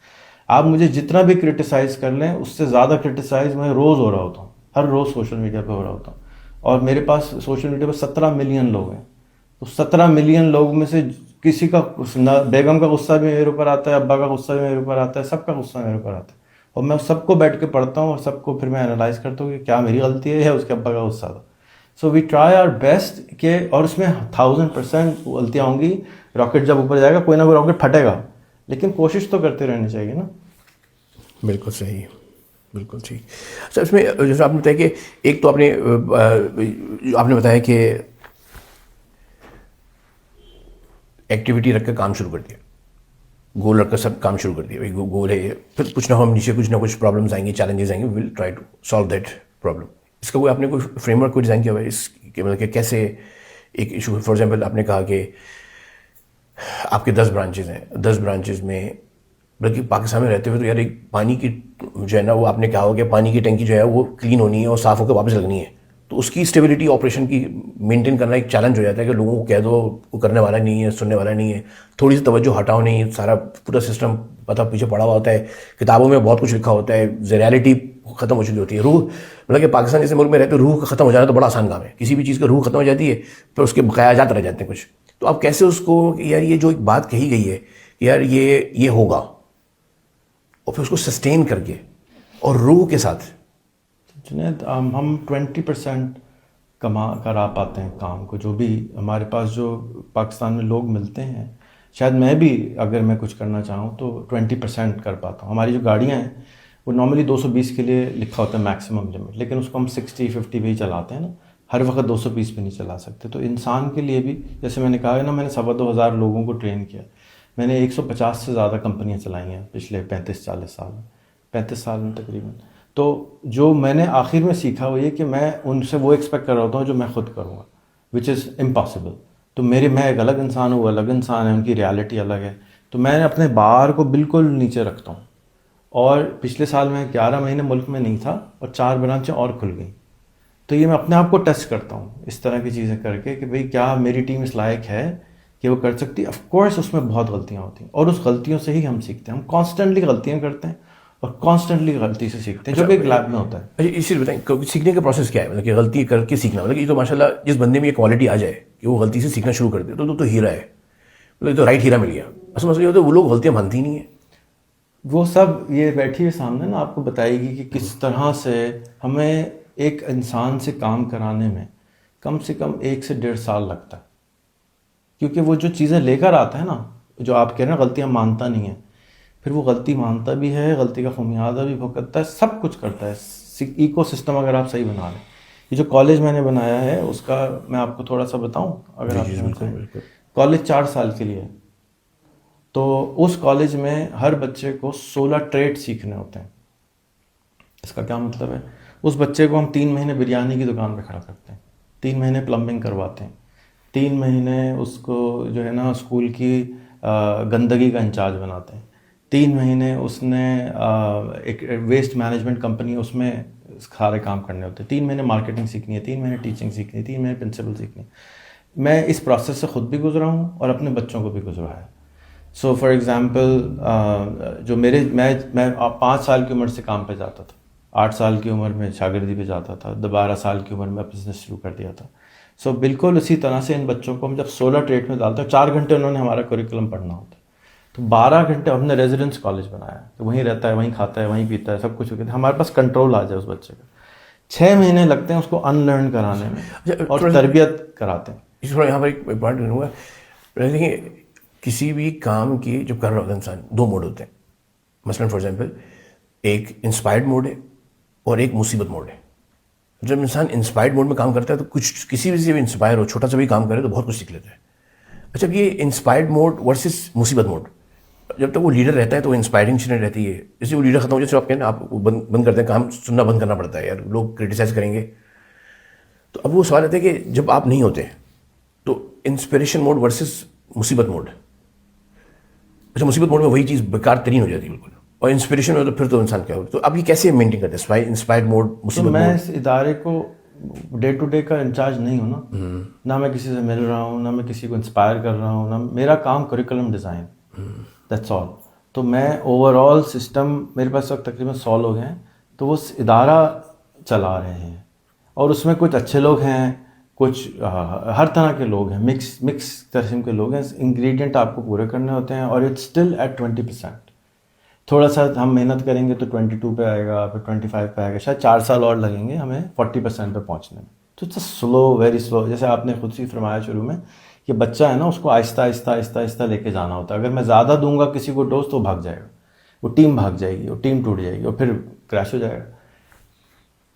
آپ مجھے جتنا بھی کرٹیسائز کر لیں, اس سے زیادہ کرٹیسائز میں روز ہو رہا ہوتا ہوں, ہر روز سوشل میڈیا پہ ہو رہا ہوتا ہوں. اور میرے پاس سوشل میڈیا پہ 17 ملین لوگ ہیں. تو 17 ملین لوگوں میں سے کسی کا, بیگم کا غصہ بھی میرے اوپر آتا ہے, ابا کا غصہ بھی میرے اوپر آتا ہے, سب کا غصہ میرے اوپر آتا ہے, اور میں سب کو بیٹھ کے پڑھتا ہوں, اور سب کو پھر میں انالائز کرتا ہوں کہ کیا میری غلطی ہے یا اس کے ابا کا غصہ تھا. سو وی ٹرائی آور بیسٹ کہ, اور اس میں 1000% غلطیاں ہوں گی. راکٹ جب اوپر جائے گا, کوئی نہ کوئی راکٹ پھٹے گا, لیکن کوشش تو کرتے رہنی چاہیے نا. بالکل صحیح, بالکل صحیح. اچھا, اس میں جیسے آپ نے بتایا کہ ایک تو آپ نے بتایا کہ ایکٹیویٹی رکھ کے کام شروع کر دیا, گول رکھ کر سب کام شروع کر دیا. بھائی گول ہے یہ, پھر کچھ نہ ہو نیچے کچھ نہ کچھ پرابلمس آئیں گی, چیلنجز آئیں گے, we will try to solve that problem. اس کا کوئی آپ نے کوئی فریم ورک کوئی ڈیزائن کیا ہوا ہے اس کے, مطلب کہ کیسے ایک ایشو. فار ایگزامپل آپ نے کہا کہ آپ کے 10 برانچز ہیں, 10 برانچز میں بلکہ پاکستان میں رہتے ہوئے تو یار ایک پانی کی جو ہے نا, وہ آپ نے کہا ہو کہ پانی کی ٹینکی جو ہے وہ کلین ہونی ہے اور صاف ہو کے واپس لگنی ہے. تو اس کی اسٹیبلٹی آپریشن کی مینٹین کرنا ایک چیلنج ہو جاتا ہے کہ لوگوں کو کہہ دو, وہ کرنے والا نہیں ہے, سننے والا نہیں ہے, تھوڑی سی توجہ ہٹاؤ نہیں, سارا پورا سسٹم پتہ پیچھے پڑا ہوا ہوتا ہے, کتابوں میں بہت کچھ لکھا ہوتا ہے, ریالٹی ختم ہو چکی ہوتی ہے. روح, مطلب کہ پاکستان جیسے ملک میں رہتے روح ختم ہو جانا تو بڑا آسان کام ہے. کسی بھی چیز کا روح ختم ہو جاتی ہے, پھر اس کے بقایا جات رہ جاتے ہیں کچھ. تو آپ کیسے اس کو, یار یہ جو ایک بات کہی گئی ہے یار یہ ہوگا, اور پھر اس کو سسٹین کر کے اور روح کے ساتھ. جنید ہم 20% کرا پاتے ہیں کام کو. جو بھی ہمارے پاس جو پاکستان میں لوگ ملتے ہیں, شاید میں بھی اگر میں کچھ کرنا چاہوں تو 20% کر پاتا ہوں. ہماری جو گاڑیاں ہیں وہ نارملی 220 کے لیے لکھا ہوتا ہے میکسیمم لمٹ, لیکن اس کو ہم 60-50 پہ ہی چلاتے ہیں نا, ہر وقت 220 پہ نہیں چلا سکتے. تو انسان کے لیے بھی جیسے میں نے کہا ہے نا, میں نے 2,500 لوگوں کو ٹرین کیا, میں نے 150 سے زیادہ کمپنیاں چلائی ہیں پچھلے 35-40 سال میں, 35 سال میں تقریباً. تو جو میں نے آخر میں سیکھا وہ یہ کہ میں ان سے وہ ایکسپیکٹ کر رہا ہوتا ہوں جو میں خود کروں گا, وچ از امپاسبل. تو میں ایک الگ انسان ہوں, وہ الگ انسان ہے, ان کی ریالٹی الگ ہے. تو میں اپنے بار کو بالکل نیچے رکھتا ہوں. اور پچھلے سال میں 11 مہینے ملک میں نہیں تھا اور 4 برانچیں اور کھل گئیں. تو یہ میں اپنے آپ کو ٹیسٹ کرتا ہوں اس طرح کی چیزیں کر کے کہ بھئی کیا میری ٹیم اس لائق ہے کہ وہ کر سکتی. آف کورس اس میں بہت غلطیاں ہوتی ہیں اور اس غلطیوں سے ہی ہم سیکھتے ہیں. ہم کانسٹنٹلی غلطیاں کرتے ہیں اور کانسٹنٹلی غلطی سے سیکھتے ہیں, جو کہ ایک لیب میں ہوتا ہے. اچھا اس چیز بتائیں سیکھنے کا پروسیس کیا ہے, مطلب کہ غلطی کر کے سیکھنا, مطلب کہ یہ تو ماشاء اللہ جس بندے میں یہ کوالٹی آ جائے کہ وہ غلطی سے سیکھنا شروع کر دے تو ہیرا ہے, مطلب تو رائٹ ہیرا مل گیا. اصل مسئلہ یہ ہوتا ہے وہ لوگ غلطیاں مانتی ہی نہیں ہیں. وہ سب یہ بیٹھی ہے سامنے نا, آپ کو بتائے گی کہ کس طرح سے ہمیں ایک انسان سے کام کرانے میں کم سے کم 1 سے 1.5 سال لگتا ہے. کیونکہ وہ جو چیزیں لے کر آتا ہے نا, جو آپ کہہ رہے ہیں غلطیاں مانتا نہیں ہے, پھر وہ غلطی مانتا بھی ہے, غلطی کا خمیازہ بھی بھگتتا ہے, سب کچھ کرتا ہے. ایکو سسٹم اگر آپ صحیح بنا لیں. یہ جو کالج میں نے بنایا ہے اس کا میں آپ کو تھوڑا سا بتاؤں اگر آپ چاہیں. کالج 4 سال کے لیے. تو اس کالج میں ہر بچے کو 16 ٹریڈ سیکھنے ہوتے ہیں. اس کا کیا مطلب ہے, اس بچے کو ہم 3 مہینے بریانی کی دکان پہ کھڑا کرتے ہیں, 3 مہینے پلمبنگ کرواتے ہیں, 3 مہینے اس کو جو ہے نا اسکول کی گندگی کا انچارج بناتے ہیں, 3 مہینے اس نے ایک ویسٹ مینجمنٹ کمپنی اس میں سارے کام کرنے ہوتے ہیں, 3 مہینے مارکیٹنگ سیکھنی ہے, 3 مہینے ٹیچنگ سیکھنی ہے, 3 مہینے پرنسپل سیکھنی ہے. میں اس پروسیس سے خود بھی گزرا ہوں اور اپنے بچوں کو بھی گزرا ہے. سو فار ایگزامپل جو میں 5 سال کی عمر سے کام پہ جاتا تھا, 8 سال کی عمر میں شاگردی پہ جاتا تھا, 12 سال کی عمر میں بزنس شروع کر دیا تھا. سو بالکل اسی طرح سے ان بچوں کو ہم جب 16 ٹریڈ میں ڈالتے ہیں, 4 گھنٹے انہوں نے ہمارا کریکولم پڑھنا ہوتا ہے, تو 12 گھنٹے ہم نے ریزیڈنس کالج بنایا ہے کہ وہیں رہتا ہے, وہیں کھاتا ہے, وہیں پیتا ہے, سب کچھ ہوتا ہے, ہمارے پاس کنٹرول آ جائے اس بچے کا. 6 مہینے لگتے ہیں اس کو ان لرن کرانے میں اور تربیت کراتے ہیں. اس پر یہاں پر ایک پوائنٹ کروں گا. دیکھیں کسی بھی کام کی جب کر رہا ہوتا ہے انسان, 2 موڈ ہوتے ہیں. مثلاً فار ایگزامپل ایک انسپائرڈ موڈ ہے اور ایک مصیبت موڈ ہے. جب انسان انسپائرڈ موڈ میں کام کرتا ہے تو کچھ کسی بھی سے بھی انسپائر ہو, چھوٹا سا بھی کام کرے تو بہت کچھ سیکھ لیتا ہے. اچھا یہ انسپائرڈ موڈ ورسز مصیبت موڈ, جب تک وہ لیڈر رہتا ہے تو وہ انسپائرنگ چیزیں رہتی ہے. جیسے وہ لیڈر ختم ہو جائے, آپ کہیں آپ بند کرتے ہیں کام سننا بند کرنا پڑتا ہے, یار لوگ کرٹیسائز کریں گے. تو اب وہ سوال آتا ہے کہ جب آپ نہیں ہوتے تو انسپریشن موڈ ورسز مصیبت موڈ. اچھا مصیبت موڈ میں وہی چیز بیکار ترین ہو جاتی ہے بالکل, اور انسپریشن میں تو پھر تو انسان کیا ہو. تو اب یہ کیسے مینٹین کرتے ہیں انسپائرڈ موڈ مصیبت موڈ؟ میں اس ادارے کو ڈے ٹو ڈے کا انچارج نہیں ہوں نا, نہ میں کسی سے مل رہا ہوں, نہ میں کسی کو انسپائر کر رہا ہوں, نہ میرا کام کریکولم ڈیزائن, دیٹس آل. تو میں اوور آل سسٹم, میرے پاس وقت تقریباً 100 لوگ ہیں, تو وہ ادارہ چلا رہے ہیں, اور اس میں کچھ اچھے لوگ ہیں, کچھ ہر طرح کے لوگ ہیں, مکس قسم کے لوگ ہیں. انگریڈینٹ آپ کو پورے کرنے ہوتے ہیں, اور اٹس اسٹل ایٹ 20%. تھوڑا سا ہم محنت کریں گے تو 22 پہ آئے گا, پھر 25 پہ آئے گا, شاید 4 سال اور لگیں گے ہمیں 40% پہ پہنچنے میں. تو اٹس سلو, ویری سلو. جیسے آپ نے خود سے فرمایا شروع میں کہ بچہ ہے نا, اس کو آہستہ آہستہ آہستہ آہستہ لے کے جانا ہوتا ہے. اگر میں زیادہ دوں گا کسی کو ڈوز تو وہ بھاگ جائے گا, وہ ٹیم بھاگ جائے گی, وہ ٹیم ٹوٹ جائے گی, اور پھر کریش ہو جائے گا.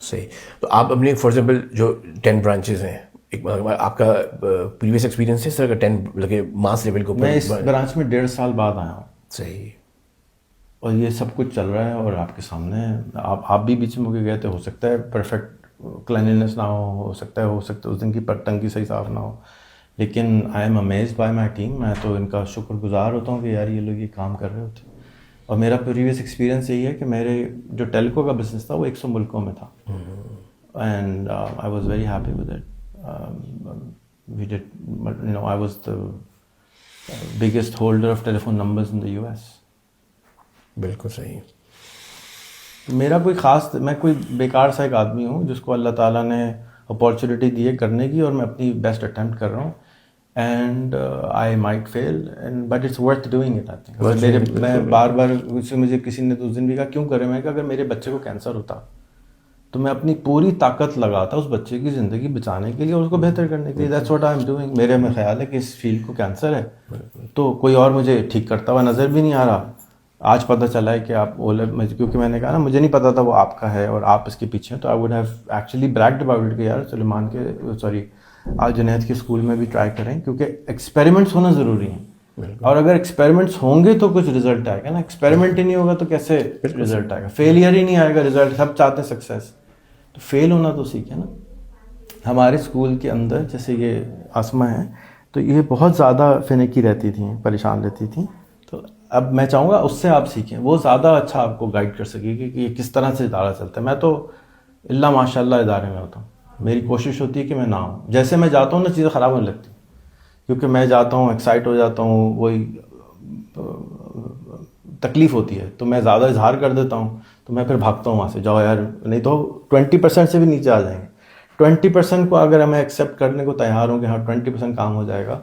صحیح. تو آپ اپنے فار ایگزامپل جو 10 برانچز ہیں, ایک آپ کا پریویس ایکسپیرینس ہے سر کا 10 لگے ماس لیول کو؟ میں اس برانچ میں 1.5 سال بعد آیا ہوں. صحیح. اور یہ سب کچھ چل رہا ہے اور آپ کے سامنے ہے. آپ بھی بیچ میں کے گئے تھے, ہو سکتا ہے پرفیکٹ کلینلنس نہ ہو سکتا ہے اس دن کی ٹنکی صحیح صاف نہ ہو, لیکن I am amazed by my team. میں تو ان کا شکر گزار ہوتا ہوں کہ یار یہ لوگ یہ کام کر رہے ہوتے ہیں. اور میرا پریویس ایکسپیرینس یہی ہے کہ میرے جو ٹیلکو کا بزنس تھا وہ 100 ملکوں میں تھا, and I was very happy with it. We did, you know, I was the biggest holder of telephone numbers in the US. بالکل صحیح. میرا کوئی خاص, میں کوئی بیکار سا ایک آدمی ہوں جس کو اللہ تعالیٰ نے اپارچونیٹی دی ہے کرنے کی, اور میں اپنی بیسٹ اٹیمپٹ کر رہا ہوں. And I might fail and but it's worth doing it. I think میں بار بار مجھے کسی نے اس دن بھی کہا کیوں کرے, میں کہا اگر میرے بچے کو کینسر ہوتا تو میں اپنی پوری طاقت لگاتا اس بچے کی زندگی بچانے کے لیے اور اس کو بہتر کرنے کے لیے. That's what I am doing. میرے میں خیال ہے کہ اس فیلڈ کو کینسر ہے تو کوئی اور مجھے ٹھیک کرتا ہوا نظر بھی نہیں آ رہا. آج پتہ چلا ہے کہ آپ کیونکہ میں نے کہا نا مجھے نہیں پتا تھا وہ آپ کا ہے اور آپ اس کے پیچھے ہیں, تو I would have actually bragged about it کہ یار سلیمان کے آج جنید کے اسکول میں بھی ٹرائی کریں, کیونکہ ایکسپیریمنٹس ہونا ضروری ہیں. اور اگر ایکسپیریمنٹس ہوں گے تو کچھ رزلٹ آئے گا نا, ایکسپیریمنٹ ہی نہیں ہوگا تو کیسے رزلٹ آئے گا. فیلئر ہی نہیں آئے گا رزلٹ, سب چاہتے ہیں سکسیس, تو فیل ہونا تو سیکھیں نا. ہمارے اسکول کے اندر جیسے یہ آسما ہے تو یہ بہت زیادہ فنکی رہتی تھیں, پریشان رہتی تھیں, تو اب میں چاہوں گا اس سے آپ سیکھیں, وہ زیادہ اچھا آپ کو گائیڈ کر سکے گی کہ یہ کس طرح سے ادارہ چلتا ہے. میں تو اللہ ماشاء اللہ ادارے میں ہوتا ہوں, میری کوشش ہوتی ہے کہ میں نہ ہوں. جیسے میں جاتا ہوں نا چیزیں خراب ہونے لگتی ہیں, کیونکہ میں جاتا ہوں ایکسائٹ ہو جاتا ہوں, وہی تکلیف ہوتی ہے تو میں زیادہ اظہار کر دیتا ہوں, تو میں پھر بھاگتا ہوں وہاں سے. جاؤ یار, نہیں تو 20% سے بھی نیچے آ جائیں گے. 20% کو اگر ہمیں ایکسیپٹ کرنے کو تیار ہوں کہ ہاں 20% کام ہو جائے گا,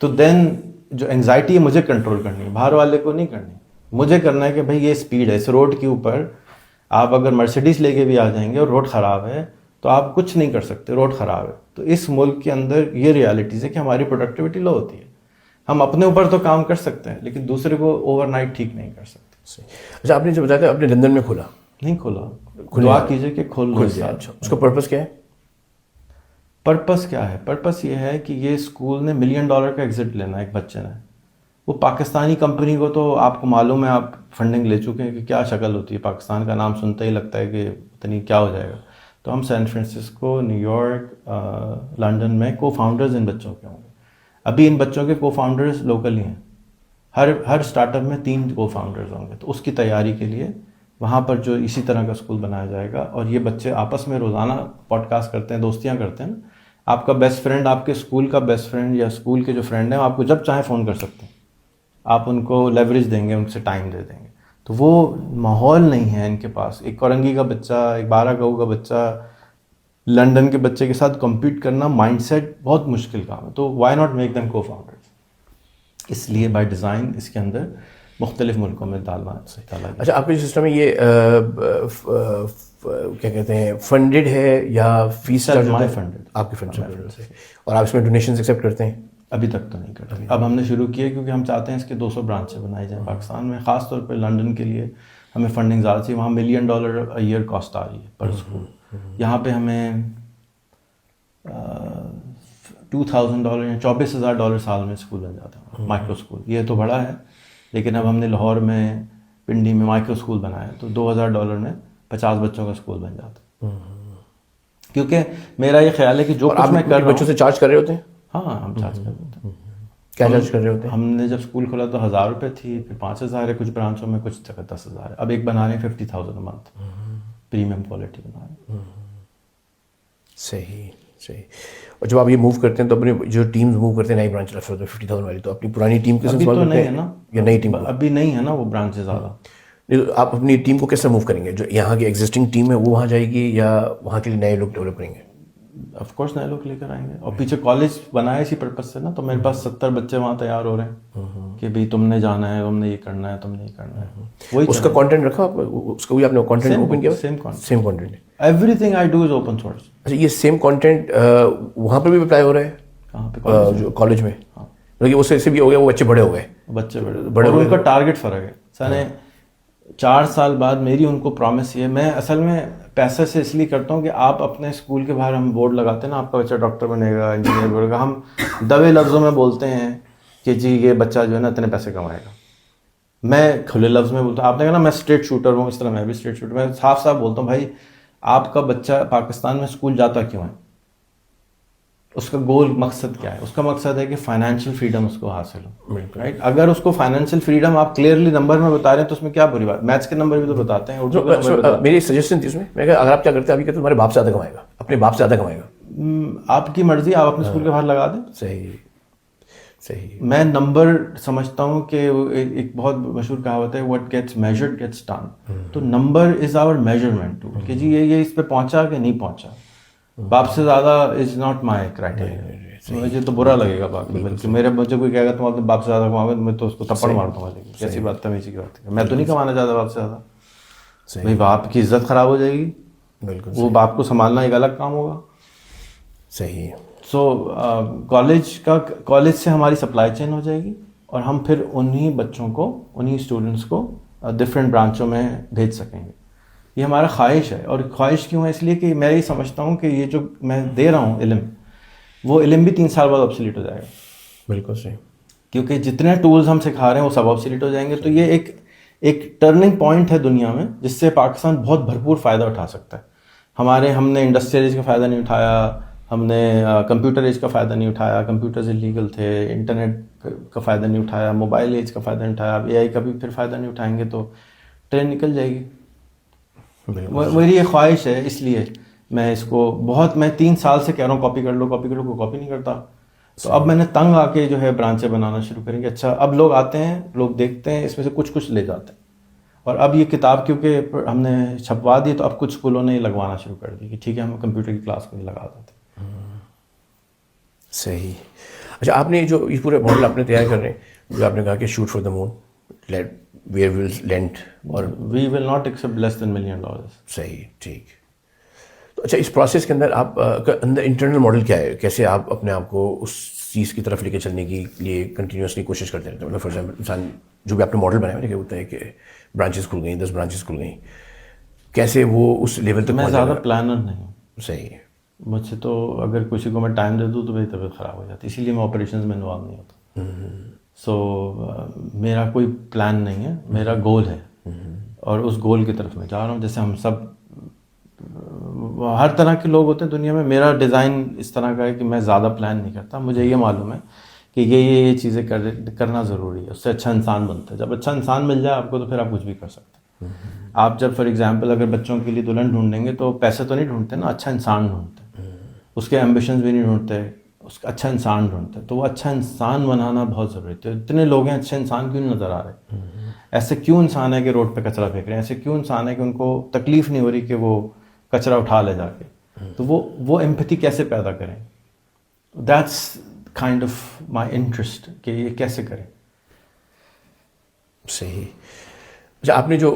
تو دین جو انگزائٹی ہے مجھے کنٹرول کرنی ہے, باہر والے کو نہیں کرنی. مجھے کرنا ہے کہ بھائی یہ اسپیڈ ہے, اس روڈ کے اوپر آپ اگر مرسیڈیز لے کے بھی آ جائیں گے اور روڈ خراب ہے تو آپ کچھ نہیں کر سکتے, روڈ خراب ہے. تو اس ملک کے اندر یہ ریالٹیز ہے کہ ہماری پروڈکٹیوٹی لو ہوتی ہے. ہم اپنے اوپر تو کام کر سکتے ہیں لیکن دوسرے کو اوور نائٹ ٹھیک نہیں کر سکتے. اچھا, آپ نے جو بتایا تھا آپ نے لندن میں کھولا, نہیں کھولا, دعا کیجیے کہ کھول لو. اچھا, اس کا پرپس کیا ہے؟ پرپس کیا ہے؟ پرپس یہ ہے کہ یہ اسکول نے $1 ملین کا ایگزٹ لینا ہے ایک بچے نے. وہ پاکستانی کمپنی کو تو آپ کو معلوم ہے, آپ فنڈنگ لے چکے ہیں کہ کیا شکل ہوتی ہے. پاکستان کا نام سنتے ہی لگتا ہے کہ پتہ نہیں کیا ہو جائے گا. تو ہم San Francisco, new York, London میں کو فاؤنڈرز ان بچوں کے ہوں گے. ابھی ان بچوں کے کو فاؤنڈرز لوکل ہی ہیں. ہر اسٹارٹ اپ میں 3 کو فاؤنڈرز ہوں گے. تو اس کی تیاری کے لیے وہاں پر جو اسی طرح کا اسکول بنایا جائے گا. اور یہ بچے آپس میں روزانہ پوڈ کاسٹ کرتے ہیں, دوستیاں کرتے ہیں نا. آپ کا بیسٹ فرینڈ, آپ کے اسکول کا بیسٹ فرینڈ یا اسکول کے جو فرینڈ ہیں, آپ کو جب چاہیں فون کر سکتے ہیں. آپ ان کو لیوریج دیں گے, ان سے ٹائم دے دیں گے. تو وہ ماحول نہیں ہے ان کے پاس. ایک کورنگی کا بچہ, ایک 12 گاؤں کا بچہ لنڈن کے بچے کے ساتھ کمپیٹ کرنا مائنڈ سیٹ بہت مشکل کام ہے. تو وائی ناٹ میک دیم کو فاؤنڈرز. اس لیے بائی ڈیزائن اس کے اندر مختلف ملکوں میں ڈالنا ہے. اچھا, آپ کے جو سسٹم ہے یہ کیا کہتے ہیں فنڈیڈ ہے یا فیس مائی فنڈیڈ؟ آپ کے فنڈ سے. اور آپ اس میں ڈونیشنز ایکسیپٹ کرتے ہیں؟ ابھی تک تو نہیں کرتے. اب ہم نے شروع کیا کیونکہ ہم چاہتے ہیں اس کے 200 برانچیں بنائی جائیں پاکستان میں. خاص طور پہ لنڈن کے لیے ہمیں فنڈنگ زیادہ چاہیے. وہاں $1 ملین ایئر کاسٹ آ رہی ہے پر اسکول. یہاں پہ ہمیں $2,000 یا $24,000 سال میں اسکول بن جاتا ہے, مائکرو اسکول. یہ تو بڑا ہے, لیکن اب ہم نے لاہور میں, پنڈی میں مائکرو اسکول بنایا تو $2,000 میں 50 بچوں کا اسکول بن جاتا ہے. کیونکہ میرا یہ خیال ہے کہ جو کچھ میں کر رہا ہوں. بچوں سے چارج کر رہے ہوتے ہیں؟ ہاں, ہم چارج کر رہے ہیں. کیا چارج کر رہے ہوتے ہیں؟ ہم نے جب اسکول کھولا تو $1,000 تھی, پھر 5,000 ہے کچھ برانچوں میں, کچھ جگہ 10,000 ہے. اب ایک بنا رہے ہیں 50,000 منتھ, پریمیم کوالٹی بنا رہے ہیں. صحیح. اور جب آپ یہ موو کرتے ہیں تو اپنی جو ٹیمز موو کرتے ہیں نئی برانچ ریفر ہوتے ہیں 50,000 والی, تو اپنی پرانی ٹیم کے ساتھ تو نہیں ہے نا, یا نئی ٹیم ابھی نہیں ہے نا وہ برانچ زیادہ. آپ اپنی ٹیم کو کیسے موو کریں گے؟ جو یہاں کی ایگزسٹنگ ٹیم ہے وہ وہاں جائے گی یا وہاں کے لیے نئے لوگ ڈیولپ کریں گے؟ آف کورس نئے لوگ لے کر آئیں گے. اور پیچھے کالج بنایا اسی پرپز سے نا, تو میرے پاس 70 بچے وہاں تیار ہو رہے ہیں کہ بھائی تم نے جانا ہے, تم نے یہ کرنا ہے, تم نے یہ کرنا ہے. وہی اس کا کانٹینٹ رکھا آپ, اس کا بھی آپ نے کانٹینٹ اوپن کیا؟ Same content. Every thing I do is open source. اچھا, یہ سیم کانٹینٹ وہاں پہ بھی اپلائی ہو رہا ہے؟ کہاں پہ؟ جو کالج میں. اس سے بھی ہو گیا, وہ بچے بڑے ہو گئے, بچے بڑے, ان کا ٹارگیٹ فرق ہے. سر 4 سال بعد میری ان کو پرومس یہ ہے, میں اصل میں پیسے سے اس لیے کرتا ہوں کہ آپ اپنے اسکول کے باہر ہم بورڈ لگاتے ہیں نا, آپ کا بچہ ڈاکٹر بنے گا, انجینئر بنے گا, ہم دبے لفظوں میں بولتے ہیں کہ جی یہ بچہ جو ہے نا اتنے پیسے کمائے گا. میں کھلے لفظ میں بولتا ہوں, آپ نے کہا نا میں اسٹریٹ شوٹر ہوں, اس طرح میں بھی اسٹریٹ شوٹر. میں صاف بولتا ہوں بھائی آپ کا بچہ پاکستان میں اسکول جاتا کیوں ہے, اس کا گول مقصد کیا ہے؟ اس کا مقصد ہے کہ فائنینشیل فریڈم اس کو حاصل ہو, رائٹ. اگر اس کو فائنینشیل فریڈم آپ کلیئرلی نمبر میں بتا رہے ہیں تو اس میں کیا بری بات؟ میتھس کے نمبر بھی تو بتاتے ہیں, اردو کے نمبر بتاتے ہیں. میری سجیشن تھی اس میں کہ اگر آپ کیا کرتے ہیں ابھی کہ تمہارے باپ سے زیادہ کمائے گا, اپنے باپ سے زیادہ کمائے گا. آپ کی مرضی, آپ اپنے اسکول کے باہر لگا دیں. صحیح. میں نمبر سمجھتا ہوں کہ ایک بہت مشہور کہاوت ہے, what gets measured gets done. تو number is our measurement tool کہ جی یہ اس پہ پہنچا کہ نہیں پہنچا. باپ سے زیادہ از ناٹ مائی کرائٹیریا. مجھے تو برا لگے گا باقی، بلکہ میرے بچے کوئی کہے گا تم اپنے باپ سے زیادہ کماؤ گے میں تو اس کو تھپڑ مار دوں گا، لیکن کیسی بات تمیزی کی بات ہے، میں تو نہیں کمانا چاہتا باپ سے زیادہ. بھائی باپ کی عزت خراب ہو جائے گی، بالکل وہ باپ کو سنبھالنا ایک الگ کام ہوگا. صحیح. سو کالج سے ہماری سپلائی چین ہو جائے گی اور ہم پھر انہی بچوں کو، انہی اسٹوڈنٹس کو ڈفرینٹ برانچوں میں بھیج سکیں گے. یہ ہمارا خواہش ہے. اور خواہش کیوں ہے؟ اس لیے کہ میں یہ سمجھتا ہوں کہ یہ جو میں دے رہا ہوں علم، وہ علم بھی 3 سال بعد آبسلیٹ ہو جائے گا. بالکل صحیح. کیونکہ جتنے ٹولز ہم سکھا رہے ہیں وہ سب آبسلیٹ ہو جائیں گے. تو یہ ایک ٹرننگ پوائنٹ ہے دنیا میں جس سے پاکستان بہت بھرپور فائدہ اٹھا سکتا ہے. ہم نے انڈسٹریل ایج کا فائدہ نہیں اٹھایا، ہم نے کمپیوٹر ایج کا فائدہ نہیں اٹھایا، کمپیوٹرز انلیگل تھے، انٹرنیٹ کا فائدہ نہیں اٹھایا، موبائل ایج کا فائدہ نہیں اٹھایا. اب اے آئی کا بھی پھر فائدہ نہیں اٹھائیں گے تو ٹرین نکل جائے گی. میری یہ خواہش ہے، اس لیے میں اس کو میں 3 سال سے کہہ رہا ہوں کاپی کر لو کاپی کر لو، کوئی کاپی نہیں کرتا. تو اب میں نے تنگ آ کے جو ہے برانچیں بنانا شروع کریں گے. اچھا اب لوگ آتے ہیں، لوگ دیکھتے ہیں، اس میں سے کچھ لے جاتے ہیں. اور اب یہ کتاب کیونکہ ہم نے چھپوا دی تو اب کچھ اسکولوں نے لگوانا شروع کر دی کہ ٹھیک ہے ہم کمپیوٹر کی کلاس کو ہی لگا دیتے. صحیح. اچھا آپ نے جو یہ پورے ماڈل آپ نے تیار کر رہے ہیں، جو آپ نے کہا کہ shoot for the moon, where will land, اور we will not accept less than $1 million. صحیح. ٹھیک. تو اچھا اس پروسیس کے اندر آپ کا اندر انٹرنل ماڈل کیا ہے؟ کیسے آپ اپنے آپ کو اس چیز کی طرف لے کے چلنے کے لیے کنٹینیوسلی کوشش کرتے رہتے ہیں؟ مطلب فار ایگزامپل انسان جو بھی آپ نے ماڈل بنایا ہے کہ ہوتا ہے کہ برانچز کھل گئیں، 10 برانچز کھل گئیں، کیسے وہ اس لیول تک میں زیادہ پلانر نہیں ہوں. صحیح. مجھ سے تو اگر کسی کو میں ٹائم دے دوں تو میری طبیعت خراب ہو جاتی، اسی لیے میں آپریشنز میں انوالو نہیں ہوتا. سو میرا کوئی پلان نہیں ہے، میرا گول ہے اور اس گول کی طرف میں جا رہا ہوں. جیسے ہم سب، ہر طرح کے لوگ ہوتے ہیں دنیا میں، میرا ڈیزائن اس طرح کا ہے کہ میں زیادہ پلان نہیں کرتا. مجھے یہ معلوم ہے کہ یہ چیزیں کرنا ضروری ہے، اس سے اچھا انسان بنتا ہے. جب اچھا انسان مل جائے آپ کو تو پھر آپ کچھ بھی کر سکتے ہیں. آپ جب فار ایگزامپل اگر بچوں کے لیے دلہن ڈھونڈیں گے تو پیسے تو نہیں ڈھونڈتے نا، اچھا انسان ڈھونڈتے ہیں. اس کے ایمبیشنز بھی نہیں ڈھونڈتے، اس کا اچھا انسان ڈھونڈتے ہیں. تو وہ اچھا انسان بنانا بہت ضروری ہے. اتنے لوگ ہیں اچھے انسان کیوں نہیں نظر آ رہے؟ ایسے کیوں انسان ہے کہ روڈ پہ کچرا پھینک رہے ہیں؟ ایسے کیوں انسان ہے کہ ان کو تکلیف نہیں ہو رہی کہ وہ کچرا اٹھا لے جا کے؟ تو وہ ایمپتھی کیسے پیدا کریں؟ That's kind of my interest کہ یہ کیسے کریں. صحیح. اچھا آپ نے جو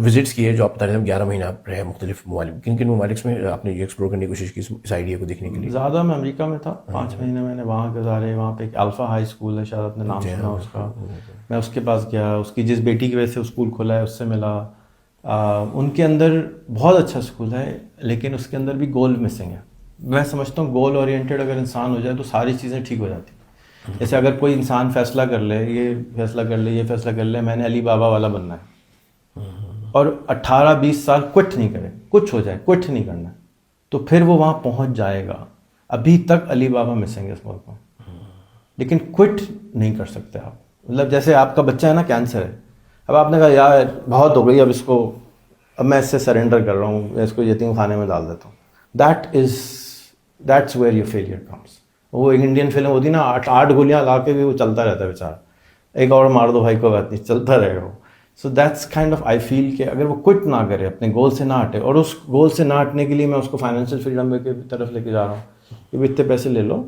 وزٹس کیے، جو آپ بتا رہے ہیں 11 مہینہ آپ رہے مختلف ممالک، کن کن ممالک میں آپ نے یہ ایکسپلور کرنے کی کوشش کی اس آئیڈیا کو دیکھنے کے لیے؟ زیادہ میں امریکہ میں تھا، 5 مہینے میں نے وہاں گزارے. وہاں پہ ایک الفا ہائی اسکول ہے، شاید آپ نے نام سنا اس کا. میں اس کے پاس گیا، اس کی جس بیٹی کی وجہ سے اسکول کھولا ہے اس سے ملا. ان کے اندر بہت اچھا اسکول ہے لیکن اس کے اندر بھی گول مسنگ ہے. میں سمجھتا ہوں گول اورینٹیڈ اگر انسان ہو جائے تو ساری چیزیں ٹھیک ہو جاتی. جیسے اگر کوئی انسان فیصلہ کر لے، یہ فیصلہ کر لے، یہ فیصلہ کر لے، میں نے علی بابا والا بننا ہے، اور 18-20 سال کوئٹ نہیں کرے، کچھ ہو جائے کوئٹ نہیں کرنا ہے، تو پھر وہ وہاں پہنچ جائے گا. ابھی تک علی بابا مسنگ ہے اس ملک میں، لیکن کوئٹ نہیں کر سکتے آپ. مطلب جیسے آپ کا بچہ ہے نا، کینسر ہے، اب آپ نے کہا یار بہت ہو گئی، اب میں اس سے سرنڈر کر رہا ہوں، میں اس کو یتیم خانے میں ڈال دیتا ہوں. دیٹس ویئر یور فیلئر کمس. وہ ایک انڈین فلم ہوتی نا، 8 گولیاں لا کے بھی وہ چلتا رہتا ہے بیچارہ، ایک اور مار دو بھائی کو بات نہیں، چلتا رہے گا وہ. سو دیٹس کائنڈ آف آئی فیل کہ اگر وہ کوئٹ نہ کرے، اپنے گول سے نہ ہٹے، اور اس گول سے نہ ہٹنے کے لیے میں اس کو فائنینشیل فریڈم کی طرف لے کے جا رہا ہوں کہ اتنے پیسے لے لو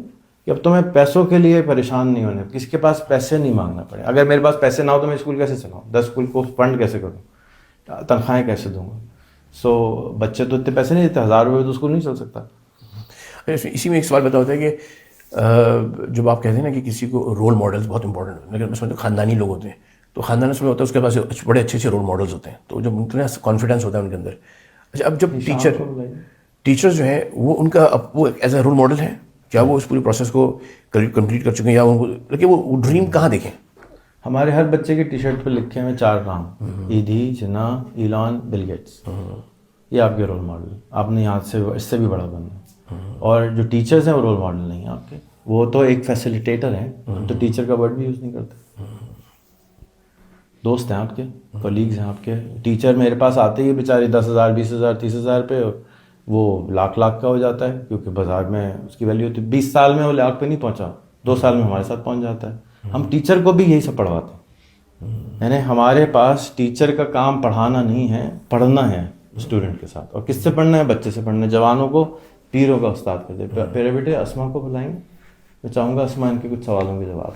کہ اب تمہیں پیسوں کے لیے پریشان نہیں ہونے، کسی کے پاس پیسے نہیں مانگنا پڑے. اگر میرے پاس پیسے نہ ہو تو میں اسکول کیسے چلاؤں؟ 10 اسکول کو فنڈ کیسے کروں؟ تنخواہیں کیسے دوں گا؟ سو بچے تو اتنے پیسے نہیں دیتے، 1000 روپے تو اسکول نہیں چل سکتا. اسی میں ایک سوال بتا ہوتا ہے کہ جب آپ کہتے ہیں نا کہ کسی کو رول ماڈلز بہت امپورٹنٹ ہیں، لیکن اس میں خاندانی لوگ ہوتے ہیں، تو خاندان میں ہوتا ہے اس کے پاس بڑے اچھے رول ماڈلز ہوتے ہیں، تو جب ان کانفیڈنس ہوتا ہے ان کے اندر. اچھا اب جب ٹیچرز جو ہیں وہ ان کا وہ ایز اے رول ماڈل ہیں، کیا وہ اس پوری پروسیس کو کمپلیٹ کر چکے ہیں، یا لیکن وہ ڈریم کہاں دیکھیں؟ ہمارے ہر بچے کی ٹی شرٹ پہ لکھے ہوئے 4 نام، ایدھی، جنا، ایلان، بل گیٹس. یہ آپ کے رول ماڈل. آپ نے یہاں سے اس سے بھی بڑا بننا. اور جو ٹیچرز ہیں وہ رول ماڈل نہیں ہیں آپ کے، وہ تو ایک فیسیلیٹیٹر ہیں، تو ٹیچر کا ورڈ بھی یوز نہیں کرتے. دوست ہیں آپ کے، کولیگز ہیں آپ کے. ٹیچر میرے پاس آتے ہی بیچارے 10,000 20,000 30,000 پہ، وہ لاکھ کا ہو جاتا ہے کیونکہ بازار میں اس کی ویلیو ہوتی ہے. 20 سال میں وہ لاکھ پہ نہیں پہنچا، 2 سال میں ہمارے ساتھ پہنچ جاتا ہے. ہم ٹیچر کو بھی یہی سب پڑھواتے ہیں، یعنی ہمارے پاس ٹیچر کا کام پڑھانا نہیں ہے، پڑھنا ہے اسٹوڈنٹ کے ساتھ. اور کس سے پڑھنا ہے؟ بچے سے پڑھنا ہے. جوانوں کو پیروں کا استاد کہتے ہیں. پیرے بیٹے اسما کو بلائیں گے، میں چاہوں گا اسما ان کے کچھ سوالوں کے جواب.